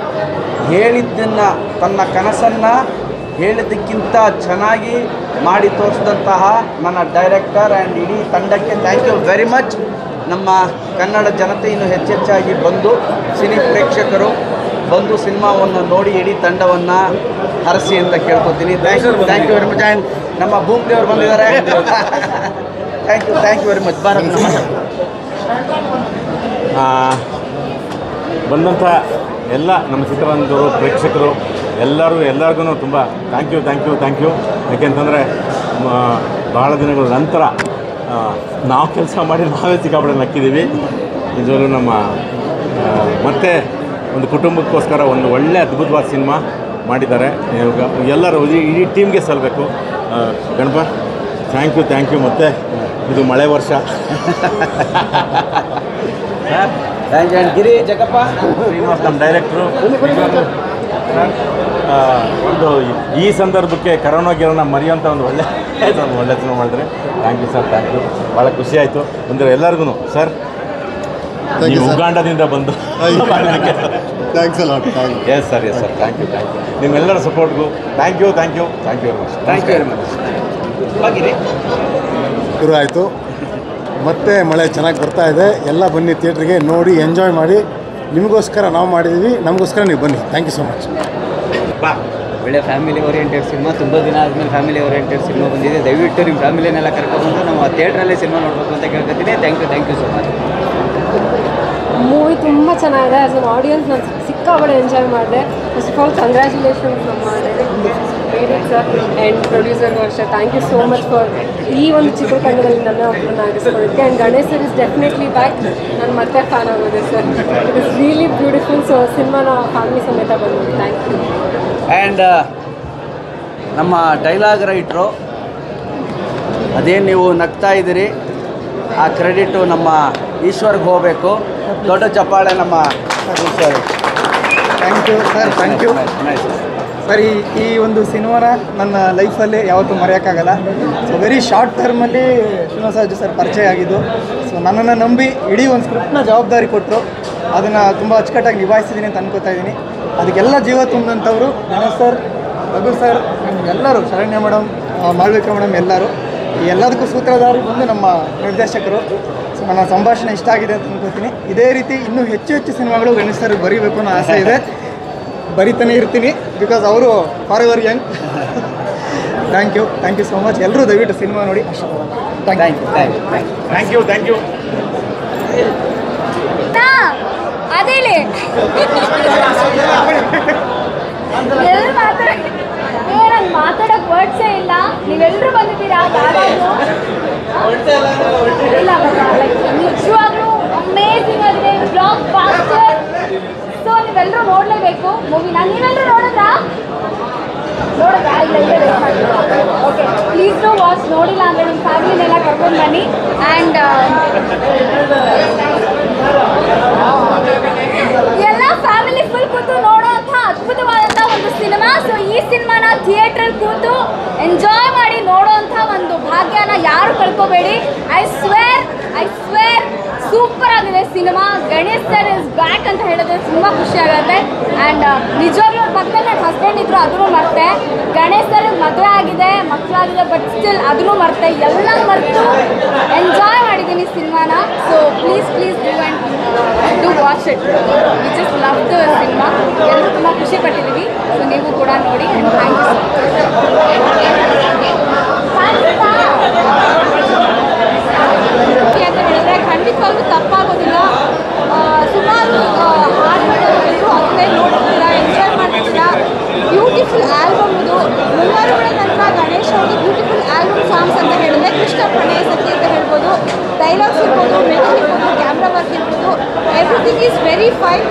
ಹೇಳಿದ್ದನ್ನು, ತನ್ನ ಕನಸನ್ನು ಹೇಳಿದ್ದಕ್ಕಿಂತ ಚೆನ್ನಾಗಿ ಮಾಡಿ ತೋರಿಸಿದಂತಹ ನನ್ನ ಡೈರೆಕ್ಟರ್ ಆ್ಯಂಡ್ ಇಡೀ ತಂಡಕ್ಕೆ ಥ್ಯಾಂಕ್ ಯು ವೆರಿ ಮಚ್. ನಮ್ಮ ಕನ್ನಡ ಜನತೆ ಇನ್ನೂ ಹೆಚ್ಚೆಚ್ಚಾಗಿ ಬಂದು, ಸಿನಿ ಪ್ರೇಕ್ಷಕರು ಬಂದು ಸಿನಿಮಾವನ್ನು ನೋಡಿ ಇಡೀ ತಂಡವನ್ನು ಹರಸಿ ಅಂತ ಕೇಳ್ಕೊತೀನಿ. Thank you very much. And ನಮ್ಮ ಭೂಮಿಯವರು ಬಂದಿದ್ದಾರೆ. Thank you very much. Bharat ಬಂದಂಥ ಎಲ್ಲ ನಮ್ಮ ಚಿತ್ರರಂಗದವರು, ಪ್ರೇಕ್ಷಕರು ಎಲ್ಲರಿಗೂ ತುಂಬ ಥ್ಯಾಂಕ್ ಯು. ಯಾಕೆಂತಂದರೆ ಭಾಳ ದಿನಗಳ ನಂತರ ನಾವು ಕೆಲಸ ಮಾಡಿ ನಾವೇ ಸಿಕ್ಕಾಪಟ್ಟೆ ನಕ್ಕಿದ್ದೀವಿ. ನಿಜವಾಗ್ಲೂ ನಮ್ಮ ಮತ್ತೆ ಒಂದು ಕುಟುಂಬಕ್ಕೋಸ್ಕರ ಒಂದು ಒಳ್ಳೆ ಅದ್ಭುತವಾದ ಸಿನಿಮಾ ಮಾಡಿದ್ದಾರೆ. ಎಲ್ಲರೂ ಇಡೀ ಟೀಮ್ಗೆ ಸಲ್ಲಬೇಕು. Ganapa thank you. ಮತ್ತು ಇದು ಮಳೆ ವರ್ಷ. Thank you. ಗಿರಿ ಜಗಪ್ಪ ಶ್ರೀನಿವಾಸ್ ನಮ್ಮ ಡೈರೆಕ್ಟ್ರು. ಒಂದು ಈ ಸಂದರ್ಭಕ್ಕೆ ಕರೋನಾ ಮರೆಯುವಂಥ ಒಂದು ಒಳ್ಳೆ ಸಿನಿಮಾ ಮಾಡಿದ್ರೆ ಥ್ಯಾಂಕ್ ಯು ಸರ್. ಭಾಳ ಖುಷಿ ಆಯಿತು. ಅಂದರೆ ಎಲ್ಲರಿಗೂ ಸರ್, ನೀವು ಉಗಾಂಡದಿಂದ ಬಂದು thanks a lot. Yes sir. Thank you. ನಿಮ್ಮೆಲ್ಲರ ಸಪೋರ್ಟ್ಗೂ ಥ್ಯಾಂಕ್ ಯು ವೆರಿ ಮಚ್. ಶುರು ಆಯಿತು, ಮತ್ತೆ ಮಳೆ ಚೆನ್ನಾಗಿ ಬರ್ತಾ ಇದೆ. ಎಲ್ಲ ಬನ್ನಿ ಥಿಯೇಟ್ರಿಗೆ, ನೋಡಿ ಎಂಜಾಯ್ ಮಾಡಿ. ನಿಮಗೋಸ್ಕರ ನಾವು ಮಾಡಿದ್ದೀವಿ, ನಮಗೋಸ್ಕರ ನೀವು ಬನ್ನಿ. Thank you so much. ಒಳ್ಳೆ ಫ್ಯಾಮಿಲಿ ಓರಿಯೆಂಟೆಡ್ ಸಿನಿಮಾ. ತುಂಬ ದಿನ ಆದಮೇಲೆ ಫ್ಯಾಮಿಲಿ ಓರಿಯೆಂಟೆಡ್ ಸಿನಿಮಾ ಬಂದಿದೆ. ದಯವಿಟ್ಟು ನಿಮ್ಮ ಫ್ಯಾಮಿಲಿನೆಲ್ಲ ಕರ್ಕೊಂಡ್ಬಂದು ನಾವು ಥಿಯೇಟ್ರಲ್ಲೇ ಸಿನಿಮಾ ನೋಡಬೇಕು ಅಂತ ಕೇಳ್ಕೊತೀನಿ. Thank you so much. Movie ತುಂಬ ಚೆನ್ನಾಗಿದೆ. ಆ್ಯಸ್ ಅನ್ ಆಡಿಯನ್ಸ್ ನಾನು ಸಿಕ್ಕಾಪಟ್ಟೆ ಎಂಜಾಯ್ ಮಾಡಿದೆ. ಫಸ್ಟ್ ಆಫ್ ಆಲ್ ಕಂಗ್ರ್ಯಾಚುಲೇಷನ್ಸ್ ನಮ್ಮ ಡೈರೆಕ್ಟರ್ ಆ್ಯಂಡ್ ಪ್ರೊಡ್ಯೂಸರ್ಗೂ ಅಷ್ಟೇ. Thank you so much for ಈ ಒಂದು ಚಿತ್ರತಂಡದಲ್ಲಿ ನನ್ನ ಒಬ್ಬರನ್ನ ಆಗಿಸ್ಕೊಳ್ಳೋಕ್ಕೆ. And Ganesh sir is definitely back. ನಾನು ಮತ್ತೆ ಫ್ಯಾನ್ ಆಗೋದೆ sir. It is really beautiful. So ಸಿನಿಮಾನ ಫ್ಯಾಮಿಲಿ ಸಮೇತ ಬಂದು ಥ್ಯಾಂಕ್ ಯು. ಆ್ಯಂಡ್ ನಮ್ಮ ಡೈಲಾಗ್ ರೈಟ್ರು, ಅದೇನು ನೀವು ನಗ್ತಾ ಇದ್ದೀರಿ, ಆ ಕ್ರೆಡಿಟು ನಮ್ಮ ಈಶ್ವರ್ಗೆ ಹೋಗಬೇಕು. ದೊಡ್ಡ ಚಪ್ಪಾಳೆ ನಮ್ಮ Eshwar. Thank you sir. Thank you sir. ಈ ಒಂದು ಸಿನಿಮಾನ ನನ್ನ ಲೈಫಲ್ಲಿ ಯಾವತ್ತೂ ಮರೆಯೋಕ್ಕಾಗಲ್ಲ. ಸೊ ವೆರಿ ಶಾರ್ಟ್ ಟರ್ಮಲ್ಲಿ ಶ್ರೀನಿವಾಸ ಸರ್ ಪರಿಚಯ ಆಗಿದ್ದು. ಸೊ ನನ್ನನ್ನು ನಂಬಿ ಇಡೀ ಒಂದು ಸ್ಕ್ರಿಪ್ಟ್ನ ಜವಾಬ್ದಾರಿ ಕೊಟ್ಟರು. ಅದನ್ನು ತುಂಬ ಅಚ್ಚುಕಟ್ಟಾಗಿ ನಿಭಾಯಿಸಿದ್ದೀನಿ ಅಂತ ಅನ್ಕೋತಾ ಇದ್ದೀನಿ. ಅದಕ್ಕೆಲ್ಲ ಜೀವ ತುಂಬಿದಂಥವ್ರು ಗಣೇಶ್ ಸರ್, ರಘು ಸರ್, ಎಲ್ಲರೂ, ಶರಣ್ಯ ಮೇಡಮ್, ಮಾಳ್ವಿಕಾ ಮೇಡಮ್, ಎಲ್ಲರೂ. ಈ ಎಲ್ಲದಕ್ಕೂ ಸೂತ್ರಧಾರಿ ಬಂದು ನಮ್ಮ ನಿರ್ದೇಶಕರು. ಸೊ ನನ್ನ ಸಂಭಾಷಣೆ ಇಷ್ಟ ಆಗಿದೆ ಅಂತ ಅನ್ಕೋತೀನಿ. ಇದೇ ರೀತಿ ಇನ್ನೂ ಹೆಚ್ಚು ಸಿನಿಮಾಗಳು ಗಣೇಶ್ ಸರ್ ಬರೀಬೇಕು ಅನ್ನೋ ಆಸೆ ಇದೆ. ಬರಿತಾನೆ ಇರ್ತೀನಿ, ಬಿಕಾಸ್ ಅವರು forever young. Thank you so much. ಎಲ್ಲರೂ ದಯವಿಟ್ಟು ಸಿನಿಮಾ ನೋಡಿ ಅಷ್ಟೇ. Thank you. ಅದೇಳಿ ನಂಗೆ ಮಾತಾಡೋಕೆ ವರ್ಡ್ಸೇ ಇಲ್ಲ. ನೀವೆಲ್ಲರೂ ಬಂದಿದ್ದೀರಾ, ಇಲ್ಲ ನಿಜವಾಗ್ಲೂ ಅಮೇಜಿಂಗ್ ಆಗಿದೆ. Block buster. ಸೊ ನೀವೆಲ್ಲರೂ ನೋಡಲೇಬೇಕು ಮೂವಿನ. ನೀವೆಲ್ಲರೂ ನೋಡಿದ್ರಾ? ಇಲ್ಲ ಓಕೆ, ಪ್ಲೀಸ್ ಡೂ ವಾಚ್. ನೋಡಿಲ್ಲ ಅಂದರೆ ನಿಮ್ಮ ಫ್ಯಾಮಿಲಿನೆಲ್ಲ ಕರ್ಕೊಂಡು ಬನ್ನಿ. ಆ್ಯಂಡ್ ಅದ್ಭುತವಾದಂಥ ಒಂದು ಸಿನಿಮಾ. ಸೊ ಈ ಸಿನಿಮಾನ ಥಿಯೇಟ್ರಲ್ಲಿ ಕೂತು ಎಂಜಾಯ್ ಮಾಡಿ ನೋಡೋವಂಥ ಒಂದು ಭಾಗ್ಯನ ಯಾರು ಕಳ್ಕೊಬೇಡಿ. ಐ ಸ್ವೇರ್ ಸೂಪರ್ ಆಗಿದೆ cinema. Ganesh sir is back ಅಂತ ಹೇಳಿದ್ರೆ ತುಂಬ ಖುಷಿ ಆಗುತ್ತೆ. ಆ್ಯಂಡ್ ನಿಜವಾಗ್ಲೂ ಪಕ್ಕದಲ್ಲಿ ನನ್ನ ಹಸ್ಬೆಂಡ್ ಇದ್ರು, ಅದನ್ನು ಮರ್ತೆ. ಗಣೇಶ್ ಸರ್ ಮದುವೆ ಆಗಿದೆ, ಮಕ್ಕಳಾಗಿದೆ, ಬಟ್ ಸ್ಟಿಲ್ ಅದನ್ನು ಮರ್ತೆ, ಎಲ್ಲ ಮರೆತು ಎಂಜಾಯ್ ಮಾಡಿದ್ದೀನಿ ಸಿನಿಮಾನ. So please do watch it. We just love the cinema. ಎಲ್ಲರೂ ತುಂಬ ಖುಷಿ ಪಟ್ಟಿದ್ದೀವಿ. ಸೊ ನೀವು ಕೂಡ ನೋಡಿ. ಆ್ಯಂಡ್ ಥ್ಯಾಂಕ್ ಯು ಅಂತ ಹೇಳಿದ್ರೆ ಖಂಡಿತವಾಗ್ಲೂ ತಪ್ಪಾಗೋದಿಲ್ಲ. ಸುಮಾರು ಹಾಡುಗಳು ಅದನ್ನೇ ನೋಡ್ತಿದ್ದೀರಾ, ಎಂಜಾಯ್ ಮಾಡ್ತಿದ್ದೀರಾ. ಬ್ಯೂಟಿಫುಲ್ ಆಲ್ಬಮ್ ಇದು. ಮುಂಗಾರುಗಳ ನಂತರ ಗಣೇಶ್ ಅವ್ರದ್ದು ಬ್ಯೂಟಿಫುಲ್ ಆಲ್ಬಮ್ ಸಾಂಗ್ಸ್ ಅಂತ ಹೇಳಿದ್ರೆ ಕೃಷ್ಣ ಪ್ರಣಯ ಸಖಿ ಅಂತ ಹೇಳ್ಬೋದು. ಡೈಲಾಗ್ಸ್ ಇರ್ಬೋದು, ಮೆಲೋಡಿ ಇರ್ಬೋದು, ಕ್ಯಾಮ್ರಾ ವರ್ಕ್ ಇರ್ಬೋದು, ಎವ್ರಿಥಿಂಗ್ ಈಸ್ ವೆರಿ ಫೈನ್.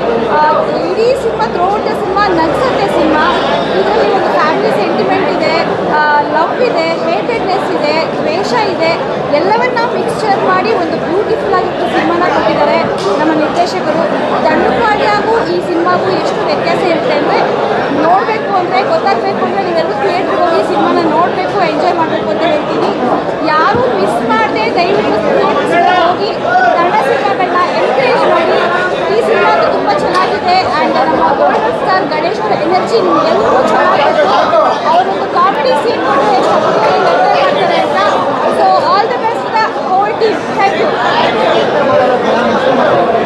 ಇಡೀ ಸಿನಿಮಾ ಥ್ರೂಔಟ್ ದ ಸಿನಿಮಾ ನಗ್ಸತ್ತೆ ಸಿನಿಮಾ. ಇದರಲ್ಲಿ ಒಂದು ಫ್ಯಾಮಿಲಿ ಸೆಂಟಿಮೆಂಟ್ ಇದೆ, ಲವ್ ಇದೆ, ಹೇಟೆಡ್ನೆಸ್ ಇದೆ, ದ್ವೇಷ ಇದೆ, ಎಲ್ಲವನ್ನ ಮಿಕ್ಸ್ಚರ್ ಮಾಡಿ ಒಂದು ಬ್ಯೂಟಿಫುಲ್ ಆಗಿರೋ ಸಿನಿಮಾನ ಕೊಟ್ಟಿದ್ದಾರೆ ನಮ್ಮ ನಿರ್ದೇಶಕರು. ದಂಡುಪಾಡಿ ಹಾಗೂ ಈ ಸಿನಿಮಾಗೂ ಎಷ್ಟು ವ್ಯತ್ಯಾಸ ಇರುತ್ತೆ ಅಂದರೆ, ನೋಡಬೇಕು ಅಂದರೆ ಗೊತ್ತಾಗಬೇಕು ಅಂದರೆ ನೀವೆಲ್ಲರೂ ಥಿಯೇಟ್ರಿಗೆ ಹೋಗಿ ಸಿನಿಮಾನ ನೋಡಬೇಕು, ಎಂಜಾಯ್ ಮಾಡಬೇಕು ಅಂತ ಹೇಳ್ತೀನಿ. ಯಾರೂ ಮಿಸ್ ಮಾಡದೆ ದಯವಿಟ್ಟು ಥಿಯೇಟ್ರಿಗೆ ಹೋಗಿ ಕನ್ನಡ ಸಿನಿಮಾಗಳನ್ನ ಎನ್ಕರೇಜ್ ಮಾಡಿ. ಈ ಸಿನಿಮಾ ತುಂಬ ಚೆನ್ನಾಗಿದೆ. ಆ್ಯಂಡ್ ನಮ್ಮ ಗೋಲ್ಡನ್ ಸ್ಟಾರ್ ಗಣೇಶ್ ಅವರ ಎನರ್ಜಿ ಎಲ್ಲರೂ ಚೆನ್ನಾಗಿತ್ತು. ಅವರೊಂದು ಕಾಮಿಡಿ ಸೀನ್ ಕೂಡ ಎಷ್ಟು ಮಾಡ್ತಾರೆ ಅಂತ. So all the best the whole team. Thank you.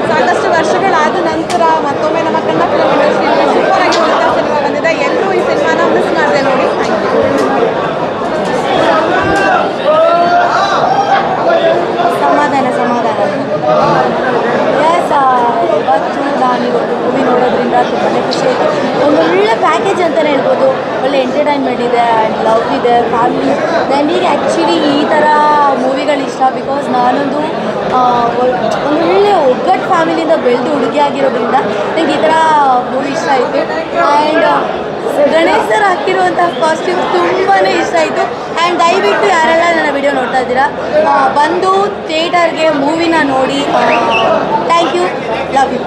ಸಾಕಷ್ಟು ವರ್ಷಗಳಾದ ನಂತರ ಮತ್ತೊಮ್ಮೆ ನಮ್ಮ ಕನ್ನಡ ಫಿಲ್ಮ್ ಇಂಡಸ್ಟ್ರಿಯಲ್ಲಿ ಸೂಪರ್ ಆಗಿರುವಂಥ ಸಿನಿಮಾ ಬಂದಿದೆ. ಎಲ್ಲರೂ ಈ ಸಿನಿಮಾನ ಮಿಸ್ ಮಾಡಿದೆ ನೋಡಿ. ಸಮಾಧಾನ ಎಸ್ ಇವತ್ತು ನಾನಿವತ್ತು ಮೂವಿ ನೋಡೋದ್ರಿಂದ ತುಂಬಾ ಖುಷಿ ಆಯಿತು. ಒಂದು ಒಳ್ಳೆ ಪ್ಯಾಕೇಜ್ ಅಂತಲೇ ಹೇಳ್ಬೋದು. ಒಳ್ಳೆ ಎಂಟರ್ಟೈನ್ಮೆಂಟ್ ಇದೆ ಆ್ಯಂಡ್ ಲವ್ ಇದೆ, ಫ್ಯಾಮಿಲಿ. ನನಗೆ ಆ್ಯಕ್ಚುಲಿ ಈ ಥರ ಮೂವಿಗಳು ಇಷ್ಟ. ಬಿಕಾಸ್ ನಾನೊಂದು ಒಳ್ಳೆ ಒಗ್ಗಟ್ಟು ಫ್ಯಾಮಿಲಿಯಿಂದ ಬೆಳೆದು ಹುಡುಗಿ ಆಗಿರೋದ್ರಿಂದ ನನಗೆ ಈ ಥರ ಮೂವಿ ಇಷ್ಟ ಆಯಿತು. ಆ್ಯಂಡ್ ಗಣೇಶ್ ಸರ್ ಹಾಕಿರುವಂಥ ಕಾಸ್ಟ್ಯೂಮ್ಸ್ ತುಂಬಾ ಇಷ್ಟ ಆಯಿತು. ಆ್ಯಂಡ್ ದಯವಿಟ್ಟು ಯಾರೆಲ್ಲ ನನ್ನ ವಿಡಿಯೋ ನೋಡ್ತಾ ಇದ್ದೀರಾ, ಬಂದು ಥಿಯೇಟರ್ಗೆ ಮೂವಿನ ನೋಡಿ. Thank you, love you.